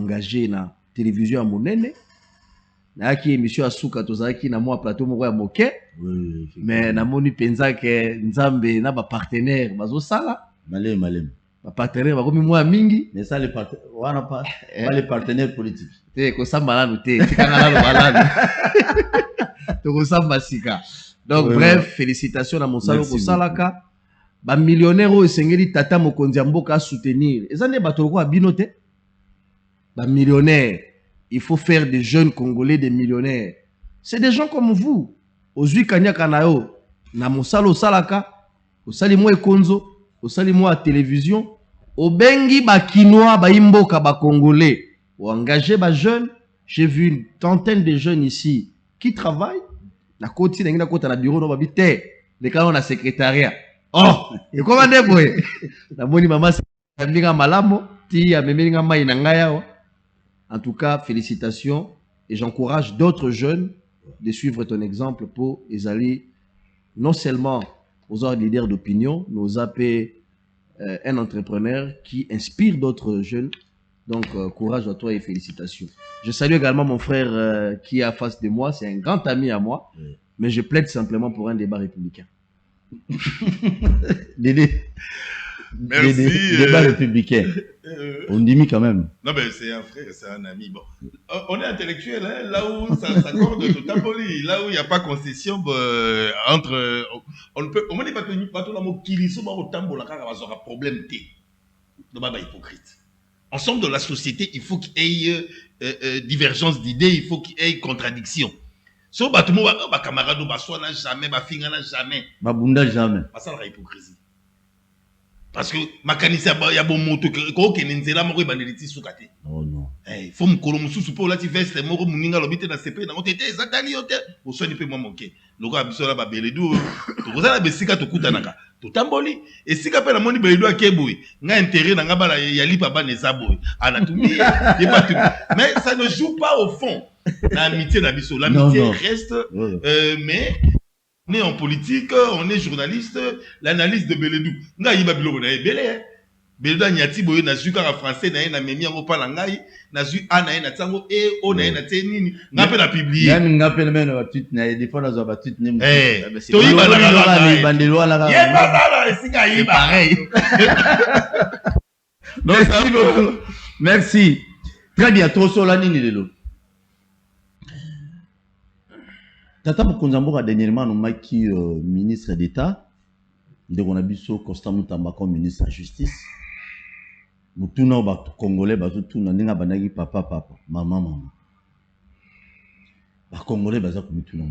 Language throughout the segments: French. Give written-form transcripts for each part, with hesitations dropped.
engagé na télévision à monene. Na qui émission asuka tozaki na moi plateau moko ya moke. Mais na moni penza ke nzambe na ba partenaire bazo sala. Malem. Ba partenaire ba komi moi mingi. Mais ça les pas les partenaires politiques. Te ko samba la te tikanga la balade. To ko samba sika. Donc bref, félicitations à mon salon ko salaka. Ba millionnaire o esengeli tata mokonzi ya mboka soutenir. Ezane bato ko abinote. Ba millionnaire, il faut faire des jeunes Congolais des millionnaires. C'est des gens comme vous. Ozui kanya kanayo na mosalo salaka, osali mo ekonzo, osali mo à télévision, obengi ba kinois ba imboka ba congolais, ou engagé ba jeunes. J'ai vu une trentaine de jeunes ici qui travaillent. Na koti na ngina kota na bureau no babite, les canons na secrétariat. Oh, et comment deboye? Na moni mama mbinga malamo, ti ya memelinga mai na ngaya. En tout cas, félicitations et j'encourage d'autres jeunes de suivre ton exemple pour les aller non seulement aux autres leaders d'opinion, mais aux AP un entrepreneur qui inspire d'autres jeunes. Donc, courage à toi et félicitations. Je salue également mon frère qui est en face de moi. C'est un grand ami à moi, mais je plaide simplement pour un débat républicain. Dédé. Merci. Débat républicain. On dit mis quand même. Non, mais c'est un frère, c'est un ami. Bon. On est intellectuel, hein, là où ça s'accorde tout à poli, là où il n'y a pas concession entre. On peut. On dit pas tout le monde qui lit ça, au tambour, là, quand on aura problème, t'es. Non, pas hypocrite. Ensemble de la société, il faut qu'il y ait divergence d'idées, il faut qu'il y ait contradiction. So, bah, tout le monde, bah, camarade, bah, soit n'a jamais, bah, finga n'a jamais. Bah, bunda jamais. Bah, ça, la hypocrisie. Parce que ma canissa il y a bon moto que nenzela moko bandeliti sukate. Oh non. Eh faut me kolomo susu po lati veste moko muninga lobite na CP na otete ezatali yote. Osoni pe moi moke. Loko abisola ba beledu. To kozala besika to kutanaka. To tamboli et sika pe na moni beledu akeboui. Nga intérêt na nga bala ya lipa ba nezaboui. Anatumie et pas tout. Mais ça ne joue pas au fond. L'amitié d'abiso, l'amitié reste mais on est en politique, on est journaliste, l'analyse de Beledou. Nga yiba biloko na ebele. Beledou nyati boyo na zuka ka français na ye na memi yango pala ngai, na zu a na ye na tango e o na ye na tenini. Nga pe na publier. Nga pe na mena tweet na des fois na zo ba tweet ne. To yiba na bandelo na. Yeba bala singa yiba. Pareil. Merci beaucoup. Merci. Très bien, trop sola nini lelo. Tata Mokonzamboka dernièrement nous qui ministre d'État de Gonabiso Constant Moutamba comme ministre de la Justice. Mutuna ba Congolais bazo tuna ninga banagi papa maman. Ba Congolais baza ko mutuna.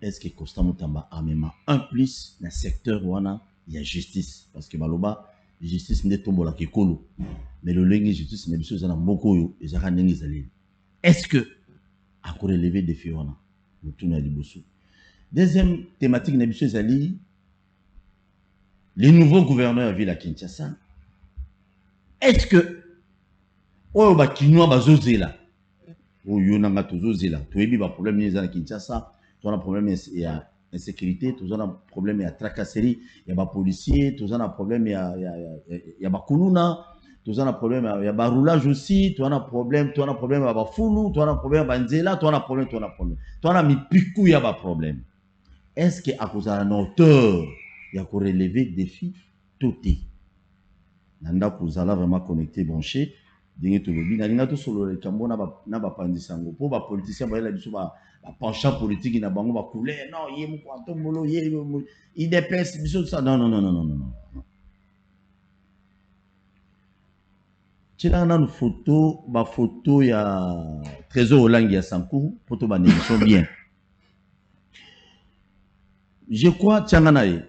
Est-ce que Constant Moutamba a même un plus dans le secteur wana il y a justice parce que baloba justice n'est tombola kekolo mais le lengi justice n'est biso na mokoyo ezaka ndenge ezali. Est-ce que a ko relever défi wana? Deuxième thématique, les nouveaux gouverneurs à ville à Kinshasa. Est-ce que oh bah Kinois bazozela, oh yonanga tozozela, toyebi ba problème ni à Kinshasa, toi un problème il y a insécurité, toi un problème il y a tracasserie, il y a ba policiers, toi un problème il y a ba kuluna. Tu as un problème, il y a un roulage aussi, tu as un problème, il y a un foulou, tu as un problème, il y a un problème, tu as mis picou, il y a un problème. Est-ce qu'à cause de la hauteur, il y a qu'on relever des défis tout est. Nanda pour ça vraiment connecté, branché, dingue tout le bien, dingue tout sur le cambo n'a pas pandisango. Pour les politiciens, les penchant politique, ils n'ont pas coulé, non, il y a un quantum molo, il dépasse, ça, non. Tu as une photo, il y a Trésor Olangi à Sankou, photo sont bien. Je crois, Tchanganaï.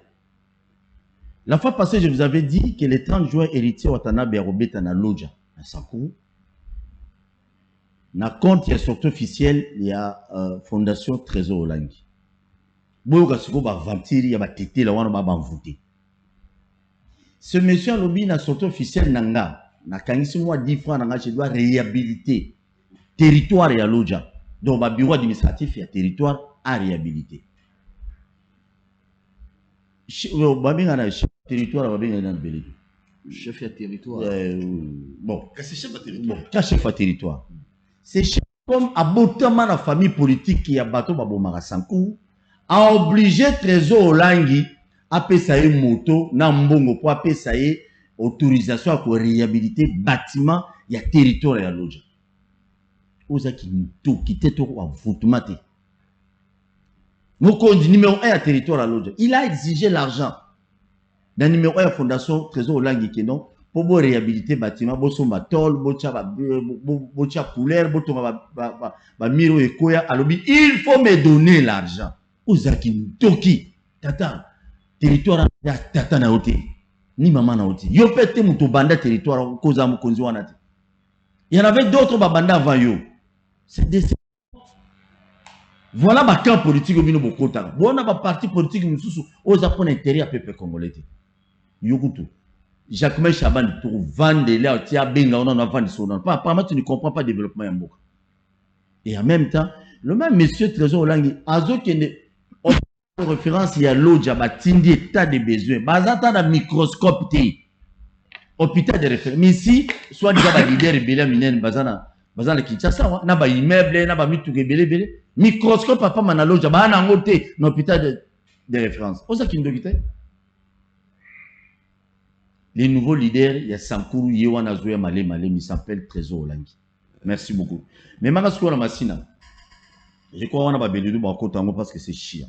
La fois passée, je vous avais dit que les 30 juin héritiers Watanabe Robeta na Loja, à Sankou. Na compte, il y a sortie officielle, il y a Fondation Trésor Olangi. Boyoka Siko ba ventiri, il y a ba tété, la wana ba voté. Ce monsieur Alobi na sortie officielle Nanga. Na kangisi moi 10 francs nanga je dois réhabiliter territoire ya Loja. Donc ba bureau administratif ya territoire à réhabiliter. Ba binga na territoire ba binga na Beledu. chef de territoire. Bon. C'est chef de territoire. Bon, chef de territoire. C'est chef comme abotamment la famille politique qui a battu Babomara Sankou, a obligé Trésor Olangi à payer moto, na mbongo pour payer autorisation pour réhabiliter bâtiment, il y a territoire et à l'autre. Ozaki tout quitter tout à votumate. Mokondi numéro 1 à territoire à l'autre. Il a exigé l'argent. Dans le numéro 1 à Fondation Trésor Olangi qui non pour réhabiliter bâtiment, boso matol, bocha couleur, boto ba miro et koya alobi, il faut me donner l'argent. Ozaki toki tata territoire ya tata na hote ni maman na hote. Yo pete muto banda territoire koza mukonzi wana te. Il y en avait d'autres babanda avant yo. C'est des voilà ma camp politique au bino bokota. Bona ba parti politique mususu oza pour intérêt à peuple congolais. Yokutu. Jacques Chaban pour vendre là tia benga on a vendu son nom. Pas tu ne comprends pas le développement en Mboka. Et en même temps, le même monsieur Trésor Olangi azo qui ne référence il y a l'autre batindi état de besoin. Bazata da microscope té. Hôpital de référence. Mais ici soit déjà ba leader belé minen bazana Kinshasa na ba immeuble na ba mitu belé microscope papa manaloja ba na ngote na hôpital de référence. Oza kindokite. Les nouveaux leaders, il y a Sankourou, Yewana Zoya Malé, il s'appelle Trésor Olangi. Merci beaucoup. Mais Marasko Massina, je crois qu'on a pas besoin de parce que c'est chiant.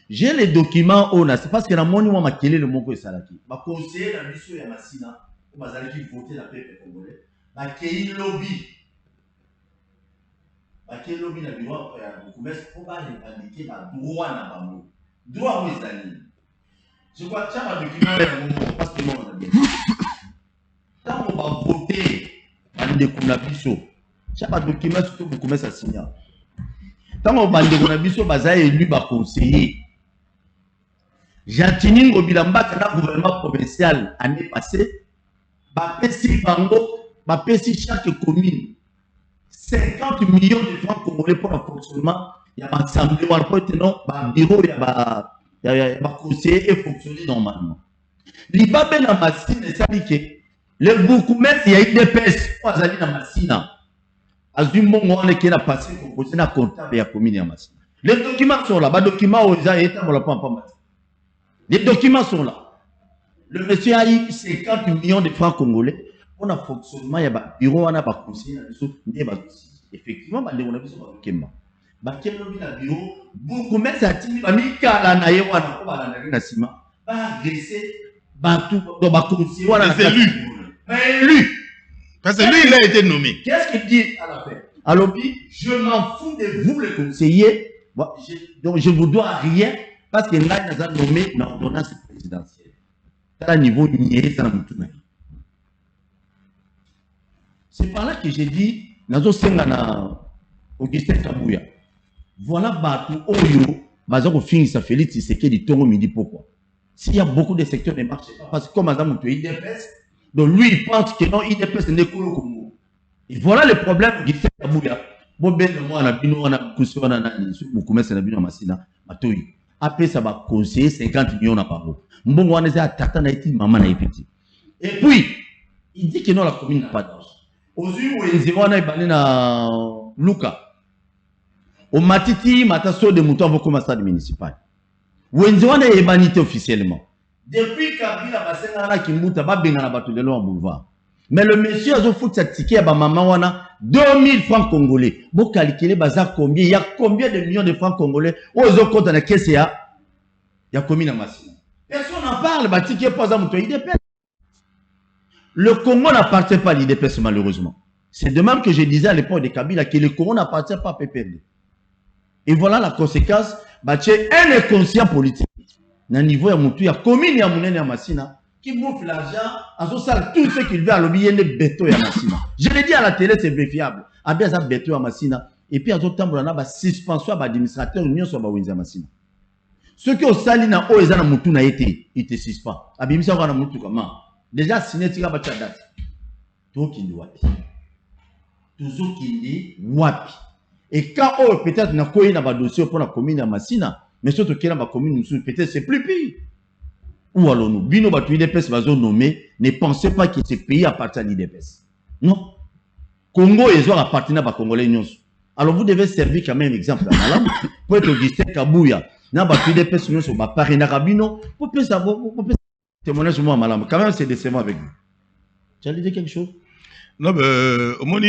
J'ai les documents, c'est parce que la monnaie m'a maquillé le mot que ça l'a dit. Ma conseiller la mission de Massina, on va aller voter la paix congolais. Ma kéi lobby. Ma kéi lobby na bureau pour commerce pour pas indiquer ma droit na bango. Droit aux amis. Je crois que ça va document parce que moi on a bien. Quand on va voter dans des kunabiso, ça va document surtout pour commencer à signer. Quand on va dans des kunabiso, baza élu ba conseiller. Jantini Ngobilamba kana gouvernement provincial année passée, ba pesi bango, ba pesi chaque commune 50 millions de francs congolais pour le fonctionnement. Il y a un assemblée ou un bureau, il y a un conseiller et fonctionner normalement. L'Ibabe na machine, ça dit que le Boukoumès, il y a une DPS, pas aller dans la machine. Azumongo, on est qui a passé pour poser un comptable et à commune en machine. Les documents sont là, les documents aux États, on l'a pas mal. Les documents sont là. Le monsieur a eu 50 millions de francs congolais. On a fonctionnement, il y a un bureau, on a un conseiller, effectivement, on a besoin de documents. Bakelo bi na bureau beaucoup mettre ça timi ba mikala na ye wana ko ba na sima ba agresser bantu do ba conseiller wana c'est lui. Lui Parce que lui il a été nommé. Qu'est-ce qu'il dit à la fin? Alors je m'en fous de vous les conseillers. Donc je vous dois rien parce que là il a nommé dans l'ordonnance présidentielle. À niveau nié ça na. C'est par là que j'ai dit nazo senga na Augustin Kabouya. Voilà Batou Oyo, Bazako finit sa Félix Tshisekedi Tongo Midi pourquoi? S'il y a beaucoup de secteurs ne marchent pas, parce que comme Madame Moutou IDPS, donc lui il pense que non, IDPS n'est que le Congo. Et voilà le problème Augustin Kabouya. Bon ben moi on a bino on a cousu on a nani beaucoup mais c'est na bino masina matoi. Après ça va conseiller 50 millions na paro. Mbongo on est à tata na iti maman na ipiti. Et puis il dit que non la commune n'a pas d'argent. Ozu wenzi wana ibali na Luka. Au matiti mataso de mouton pour comme stade municipal. Wenziwana est banité officiellement. Depuis Kabila basenga na kimbuta ba benga na bato de l'eau en boulevard. Mais le monsieur a foutu sa ticket à ba maman wana 2000 francs congolais. Bo calculer bazar combien, il y a combien de millions de francs congolais ozo compte na caisse ya commune na Massina. Personne n'en parle, ba ticket pas à mouton IDPS. Le Congo n'appartient pas à l'IDPS malheureusement. C'est de même que je disais à l'époque de Kabila que le Congo n'appartient pas à PPRD. Et voilà la conséquence, bah c'est un inconscient politique. Dans le niveau, il y a commune à Mounene à Massina qui bouffe l'argent, à ce salle tout ce qu'il veut à l'objet de béton à Massina. Je l'ai dit à la télé, c'est vérifiable. À bien ça béton à Massina. Et puis à d'autres temps, on a une suspension à l'administrateur, union sur Bawinza Massina. Ceux qui ont sali na o ezana mutu na été, ils te suspendent. Abimisa wana mutu comment? Déjà signé tika ba date. To kindi wapi. Toujours kindi wapi. Et quand on peut-être n'a pas eu un dossier pour la commune à Massina, mais surtout qu'il y a une commune, peut-être c'est plus pire. Où allons-nous? Bino Batu IDPS va nommé, ne pensez pas que ce pays appartient à l'IDPS. Non. Congo et Zouar appartiennent à Congolais. Alors vous devez servir quand même un exemple. Pour être Augustin Kabouya, n'a pas pu IDPS sur ma Paris Narabino, pour plus savoir, pour plus témoigner sur moi, madame. Quand même, c'est décevant avec vous. Tu allais dire quelque chose? Non, au moins,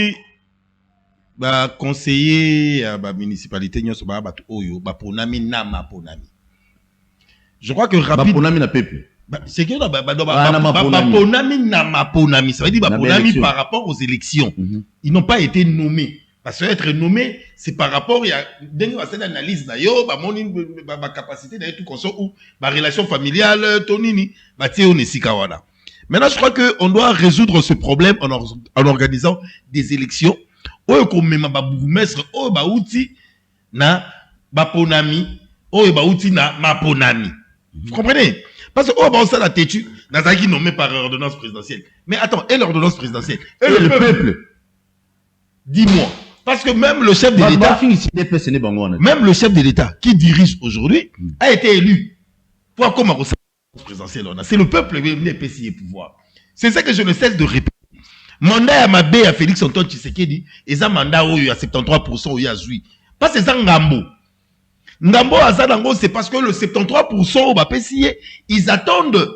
bah, conseiller à la municipalité, nous sommes oyo, bah, ponami, nama, ponami. Je crois que rapide. Ponami n'a peuple. C'est que ponami, nama, ponami. Ça veut dire, bah, ponami par rapport aux élections. Ils n'ont pas été nommés. Parce que être nommé, c'est par rapport à une analyse d'ailleurs, ma capacité d'être tout conscient ou ma relation familiale, tonini, bah, théo nesikawana. Maintenant, je crois qu'on doit résoudre ce problème en organisant des élections. Oyo komema ba bourgmestre oyo ba outi na ba ponami oyo ba outi na ma ponami. Vous comprenez? Parce que oyo ba osala têtu nazaki nommé par ordonnance présidentielle. Mais attends, et l'ordonnance présidentielle et le peuple. Dis-moi. Parce que même le chef de l'État, même le chef de l'État qui dirige aujourd'hui a été élu. Pour comme l'ordonnance présidentielle, c'est le peuple qui a payé pouvoir. C'est ça que je ne cesse de répéter. Mandat à Mabé à Félix Antoine Tshisekedi, et ça mandat où il y a 73% où il y a Zui. Parce que c'est ça Ngambo. Ngambo à Zadango, c'est parce que le 73% au Bapessier, ils attendent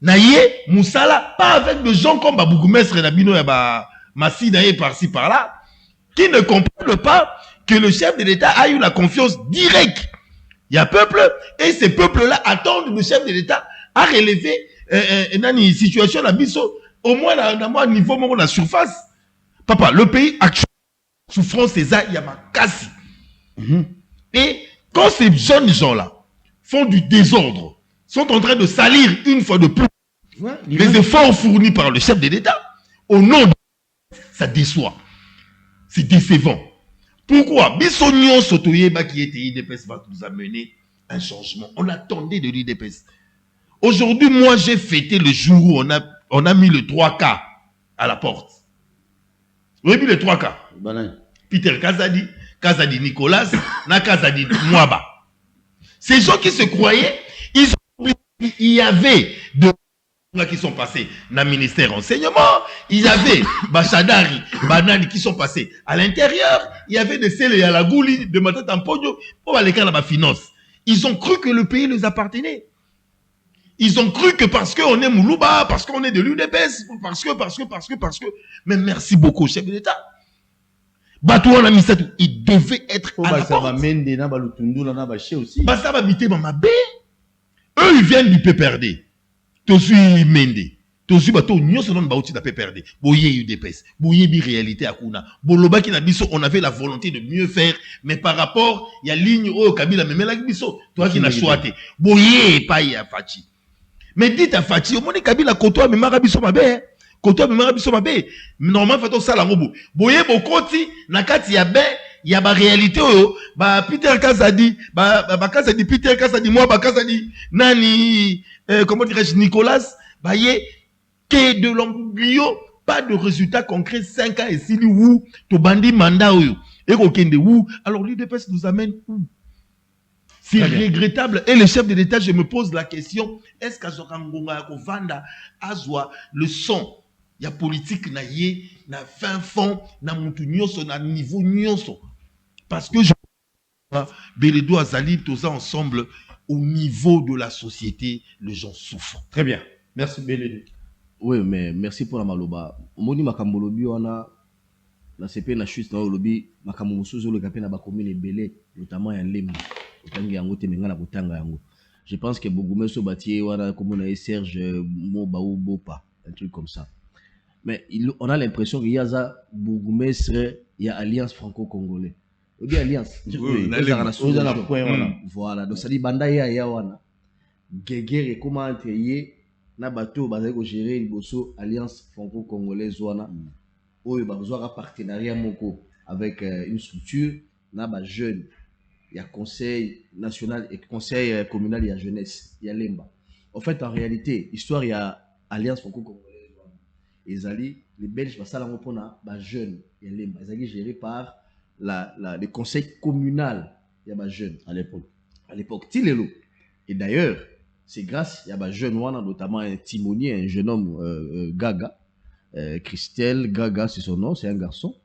Naye, Moussala, pas avec des gens comme Babougoumestre et Nabino et Massi Naye par-ci par-là, qui ne comprennent pas que le chef de l'État a eu la confiance directe. Il y a peuple, et ces peuples-là attendent le chef de l'État à relever une situation à Bisso. Au moins, dans un niveau, dans la surface. Papa, le pays actuel, souffrance, c'est ça, il y a ma casse. Et quand ces jeunes gens-là font du désordre, sont en train de salir une fois de plus les efforts fournis par le chef de l'État, au nom de ça déçoit. C'est décevant. Pourquoi Bissonion Sotoyeba qui était IDPS va nous amener un changement. On attendait de l'IDPS. Aujourd'hui, moi, j'ai fêté le jour où on a mis le 3K à la porte. Vous avez mis le 3K. Peter Kazadi Nicolas, na Kazadi Mwaba. Ces gens qui se croyaient, il y avait de qui sont passés dans le ministère enseignement, il y avait Bachadari, Banani qui sont passés à l'intérieur, il y avait des Sélé à la Gouli, de Matata Mpogno, pour aller dans la finance. Ils ont cru que le pays les appartenait. Ils ont cru que parce qu'on est Moulouba, parce qu'on est de l'UDPS, parce que. Mais merci beaucoup, chef de l'État. Batou on a mis ça tout. Il devait être à la porte. Eux, ils viennent du PPRD. Tosu Mende. Tosu bato nyo se non bauti da PPRD. Boye UDPS. Boye bi réalité akuna. Boloba ki na biso, on avait la volonté de mieux faire, mais par rapport, il y a ligne au Kabila mais la biso, toi qui n'a choisi. Boye pas ya Fachi. Mais dites à Fachi, au monde Kabila kotoa mais marabiso mabe. Kotoa mais marabiso mabe. Normalement fato sala ngobo. Boye bokoti na kati ya be ya ba réalité oyo ba Peter Kazadi Kazadi Peter Kazadi moi ba Kazadi nani comment dirais-je Nicolas baye que de l'embryo pas de résultat concret 5 ans et si ou to bandi mandat oyo et kokende où alors l'UDPS nous amène où? C'est regrettable et le chef de l'État je me pose la question est-ce qu'Azokangonga Kovanda azwa le son ya politique na ye na fin fond na mutu nyonso na niveau nyonso parce que je Bélédou Azali tous ensemble au niveau de la société les gens souffrent. Très bien, merci Bélédou. Oui, mais merci pour la maloba. Moni makambolobi wana la CP na chute na lobby makambo musuzo le kapena ba commune belé notamment ya Lemba. Otangi yango te menga na kotanga yango. Je pense que Bogomeso Batié wana comme on a Serge Mobaou Bopa un truc comme ça. Mais on a l'impression qu'il y a ça Bogoumestre, il y a alliance franco-congolais. Il y a alliance. Voilà, donc ça dit banda ya wana. Guerre comment entre yé na bateau bazako gérer le bosso alliance franco-congolaise wana. Oyo bazwa partenariat moko avec une structure na ba jeune. Il y a conseil national et conseil communal il y a jeunesse, il y a Lemba. En fait en réalité, histoire il y a alliance franco-congolaise. Les Belges va salango pona ba jeune il y a Lemba. Ils sont gérés par le conseil communal il y a ba jeune à l'époque. Tilelo. Et d'ailleurs, c'est grâce à un jeune Wana, notamment un timonier, un jeune homme, Gaga. Christelle Gaga, c'est son nom, c'est un garçon.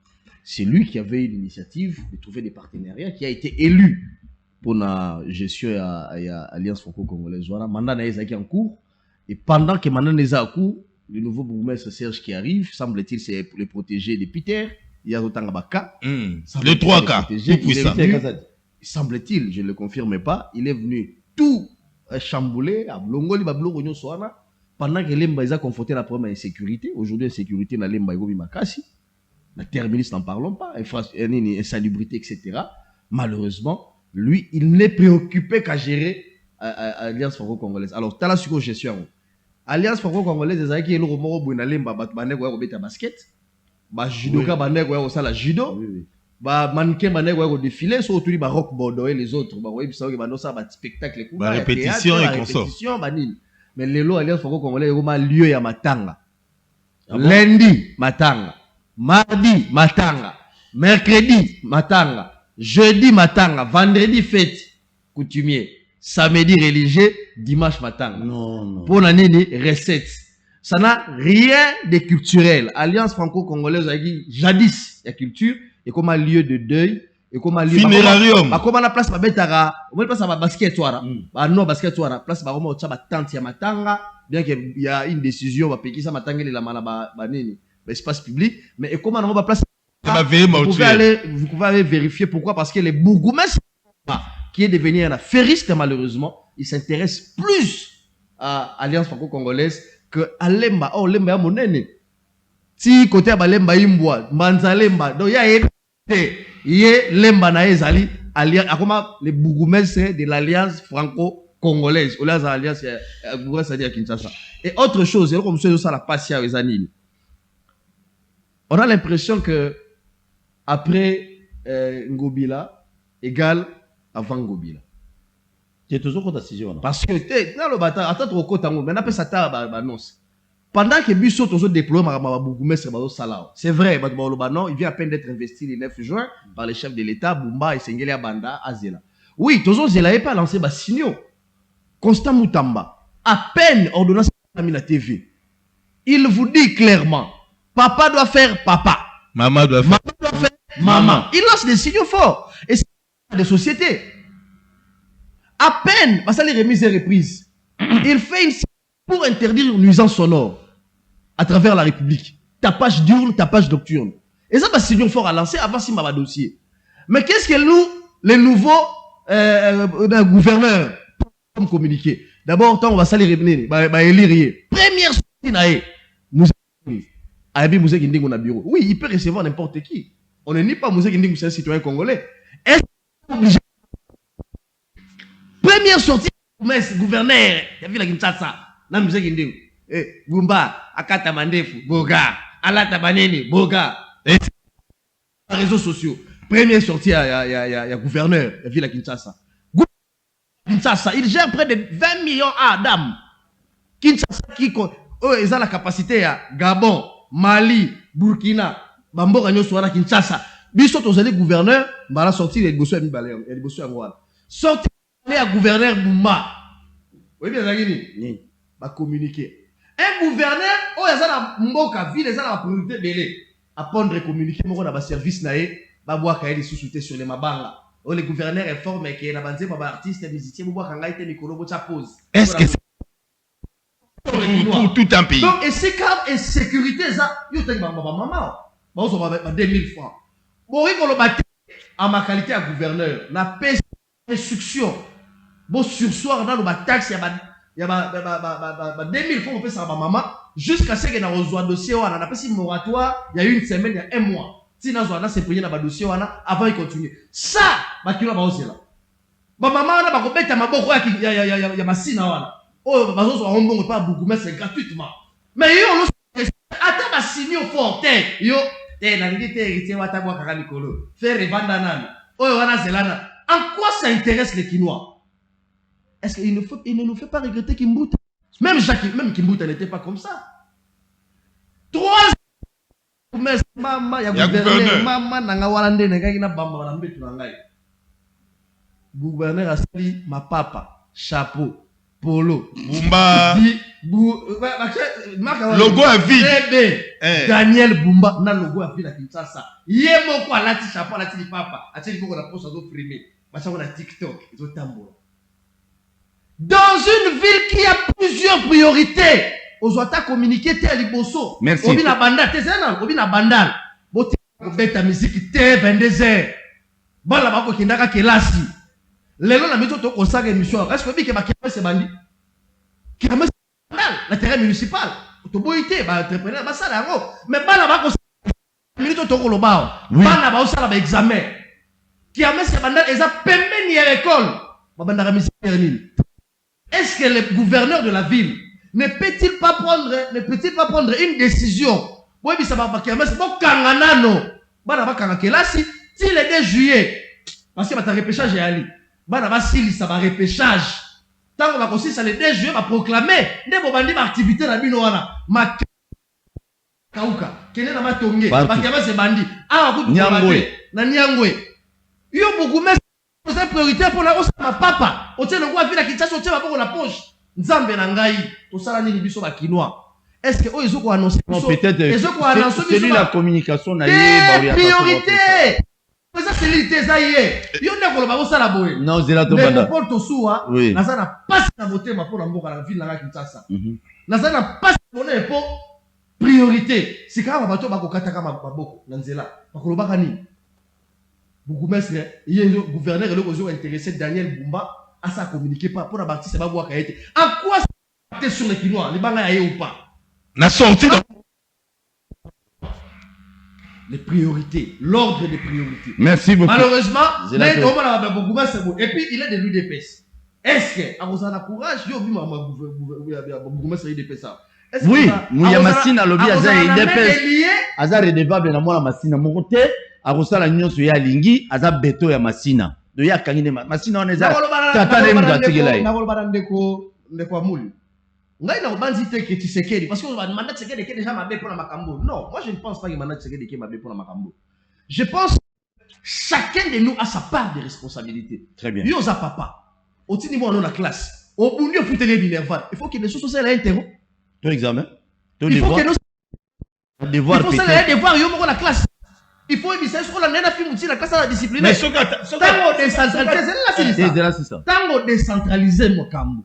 C'est lui qui avait eu l'initiative de trouver des partenariats, qui a été élu pour la gestion à l'Alliance franco-congolaise. Voilà, mandat est en cours. Et pendant que mandat est en cours, le nouveau bourgmestre Serge qui arrive, semble-t-il, c'est pour les protéger de Peter. Il y a autant de cas. Les 3 cas. Semble-t-il, je ne le confirme pas, il est venu tout chambouler, à Blongoli, Bablongo, Soana. Pendant que Lemba a confronté la problème insécurité, aujourd'hui l'insécurité na Lemba Gobi Makasi, la terminus n'en parlons pas, insalubrité, etc. Malheureusement, lui, il n'est préoccupé qu'à gérer l'Alliance franco-congolaise. Alors, tu as la gestion. Alliance franco-congolaise, c'est qui est le remords pour Lemba, Banek ou basket, judoka Banek ou la judo, mannequin Banek ou défilé, surtout les rock bordeaux et les autres, spectacle, répétition et consort. Mais les lois alliance franco-congolaise ont lieu ya matanga. Lundi matanga, mardi matanga, mercredi matanga, jeudi matanga, vendredi fête coutumier, samedi religieux, dimanche matanga. Non. Pour la nini recette. Ça n'a rien de culturel. Alliance franco-congolaise a dit jadis la culture et comme un lieu de deuil. Et comme un lieu Funérarium. Comme on a place ma betara, on place ma basket toara. Non basket toara, place ma romo tchaba tante ya matanga, bien qu'il y a une décision va payer ça matanga la malaba banini, espace public, mais et comment on va place vous pouvez aller vérifier pourquoi, parce que les bourgmestres qui est devenu un affairiste malheureusement, il s'intéresse plus à Alliance franco-congolaise que à Lemba. Oh Lemba ya monene. Si côté à Lemba imbwa, Manza Lemba, donc il y a Lemba na ezali akoma les bourgmestres de l'Alliance franco-congolaise ou l'Alliance à Kinshasa. Et autre chose, comme ça la passion aux années. On a l'impression que après Ngobila égale avant Ngobila. Tu es toujours contre la décision. Parce que dans le bataille, attends trop content, mais on ça ta annonce. Pendant que Bissot toujours déploie c'est vrai, il vient à peine d'être investi le 9 juin par les chefs de l'État, Bumba et Sengeli Abanda, Azela. Oui, toujours Zela n'avait pas lancé signaux. Constant Moutamba, à peine ordonnance à la TV. Il vous dit clairement, papa doit faire papa. Maman doit faire maman. Il lance des signaux forts. Et c'est des sociétés. À peine, parce que les remises et reprises, il fait une pour interdire une nuisance sonore à travers la République. Tapage diurne, tapage nocturne. Et ça, c'est un signal fort à lancer avant si ma dossier. Mais qu'est-ce que nous, les nouveaux gouverneurs, comme communiquer? D'abord, tant on va salir élire. Première sortie, Moussé Kinding, on a bureau. Oui, il peut recevoir n'importe qui. On n'est ni pas Moussé Kinding, c'est un citoyen congolais. Est-ce obligé? Première sortie, gouverneur, il y a vu la Kinshasa. Na Moussé Kinding. Gumba, Akata Mandefu, Boga, Alata Baneni, Boga. Réseaux sociaux. Première sortie, il y a gouverneur, il y a vu la Kinshasa. Kinshasa, il gère près de 20 millions d'âmes. Kinshasa, ils ont la capacité à Gabon, Mali, Burkina, Bambo Gagnon Soara, Kinshasa. Bissot, vous allez gouverneur, bah sortir les gosses à Mibalé, il y a des gosses à Angola. Sortir à gouverneur Boumba. Oui, bien, Zagini. Va communiquer. Un gouverneur, oh, il y a la mboka, ville, il y a la priorité belé. Apprendre à communiquer, moi, on a un service naé, bah, boire, des sous-soutés sur les mabanga. Oh, les gouverneurs informent qu'il y a un artiste, un musicien, boire, quand il y a des micros, pose. Est-ce que c'est tout un pays? Donc, et c'est quand et sécurité, ça, il y a maman, on va 2000 francs. Bon, il faut le battre à ma qualité à gouverneur. La paix, instruction. Bon, sursoir, dans le taxe, il y a 2000 francs, on peut ça à ma maman, jusqu'à ce qu'il y ait un dossier, on a passé moratoire, il y a une semaine, il y a un mois. Si on a pris un dossier, avant il continue. Ça, il y a aussi là. Ma maman, on a compris, il y a ma sina, oh, on ne pas beaucoup, mais c'est gratuitement. Mais yo, attends, ma signe fort, yo, en quoi ça intéresse les Kinois? Est-ce qu'il ne nous fait pas regretter Kimbuta? Même Kimbuta n'était pas comme ça. 3 ans. Maman, il y a gouverneur. Maman, nanga walande nanga ina bamba walambe tunangai. Gouverneur a dit ma papa, chapeau. Polo. Bumba. Logo à vie. Daniel Bumba na logo à vie à Kinshasa. Yemo quoi la ti chapeau la ti papa. Ati ko na poste zo primer. Bacha na TikTok, zo tambola. Dans une ville qui a plusieurs priorités, aux autres communiquer tel liboso. Merci. Obi na bandal, t'es obi na bandal. Boti ko beta musique te 22h. Bala bako kindaka kelasi. Lelo na mito to kosaka émission. Est-ce que bi ke ba kemese bandi? Kemese bandal, la terrain municipal. To boité ba entrepreneur ba sala yango. Mais bala bako mito to koloba. Bana ba osala ba examen. Kemese bandal eza pembeni ya école. Ba bandaka musique termine. Est-ce que le gouverneur de la ville ne peut-il pas prendre une décision? Oui, mais ça va pas mais c'est bon kanganano. Bana ba kangakelasi si le 2 juillet parce que ba repêchage est allé. Bana ba sili ça va repêchage. Tant qu'on va aussi ça le 2 juillet va proclamer ne bo bandi ba activité na bino wana. Ma kauka kene na matonge ba kema se bandi. Ah ku na Nyangwe. Yo bougumé c'est priorité pour la ma papa. O tient le roi ville Kinshasa o tient ba la poche. Nzambe na ngai to sala nini biso ba kinois. Est-ce que eux ils ont annoncé peut-être c'est la communication na priorité. Ça c'est l'idée ça y est. Yo ne ko ba sala boye. Non, c'est la to banda. Mais pour to soua, na ça na passe na voter ma pour la mboka la ville na Kinshasa. Na ça na passe monnaie pour priorité. C'est quand ba to ba ko kataka maboko na nzela. Ba ko lobaka ni. Bourgmestre, il y a le gouverneur et le gouverneur intéressé Daniel Bumba à ça communiquer pas pour la partie c'est pas voir été. En quoi c'est sur les Kinois, les bagailles ou pas? La sortie les priorités, l'ordre des priorités. Merci beaucoup. Malheureusement, et puis il est de l'UDPS. Est-ce que vous avez courage? Yo vu ma bourgmestre UDPS ça. Oui, Mouya Massina lobby aza UDPS. Aza redevable na mwana Massina mon côté. Arosala nyonso ya lingi aza beto ya Massina do ya kangine Massina on eza tata de mudatigela na kolobana ndeko amuli ngai na kobanzi te ke Tshisekedi parce que on va demander Tshisekedi qui est déjà mabe pour la makambo. Non, moi je ne pense pas que mandat Tshisekedi qui est mabe pour la makambo. Je pense que chacun de nous a sa part de responsabilité. Très bien. Yo za papa au petit niveau on la classe au bundi au putain d'énervant il faut que les choses soient là interro ton examen il faut que nous devoir il faut ça devoir yo moko la classe. Il faut éviter ce qu'on a fait la classe à la discipline. Mais tango décentralisé, tango décentralisé, mon cambo.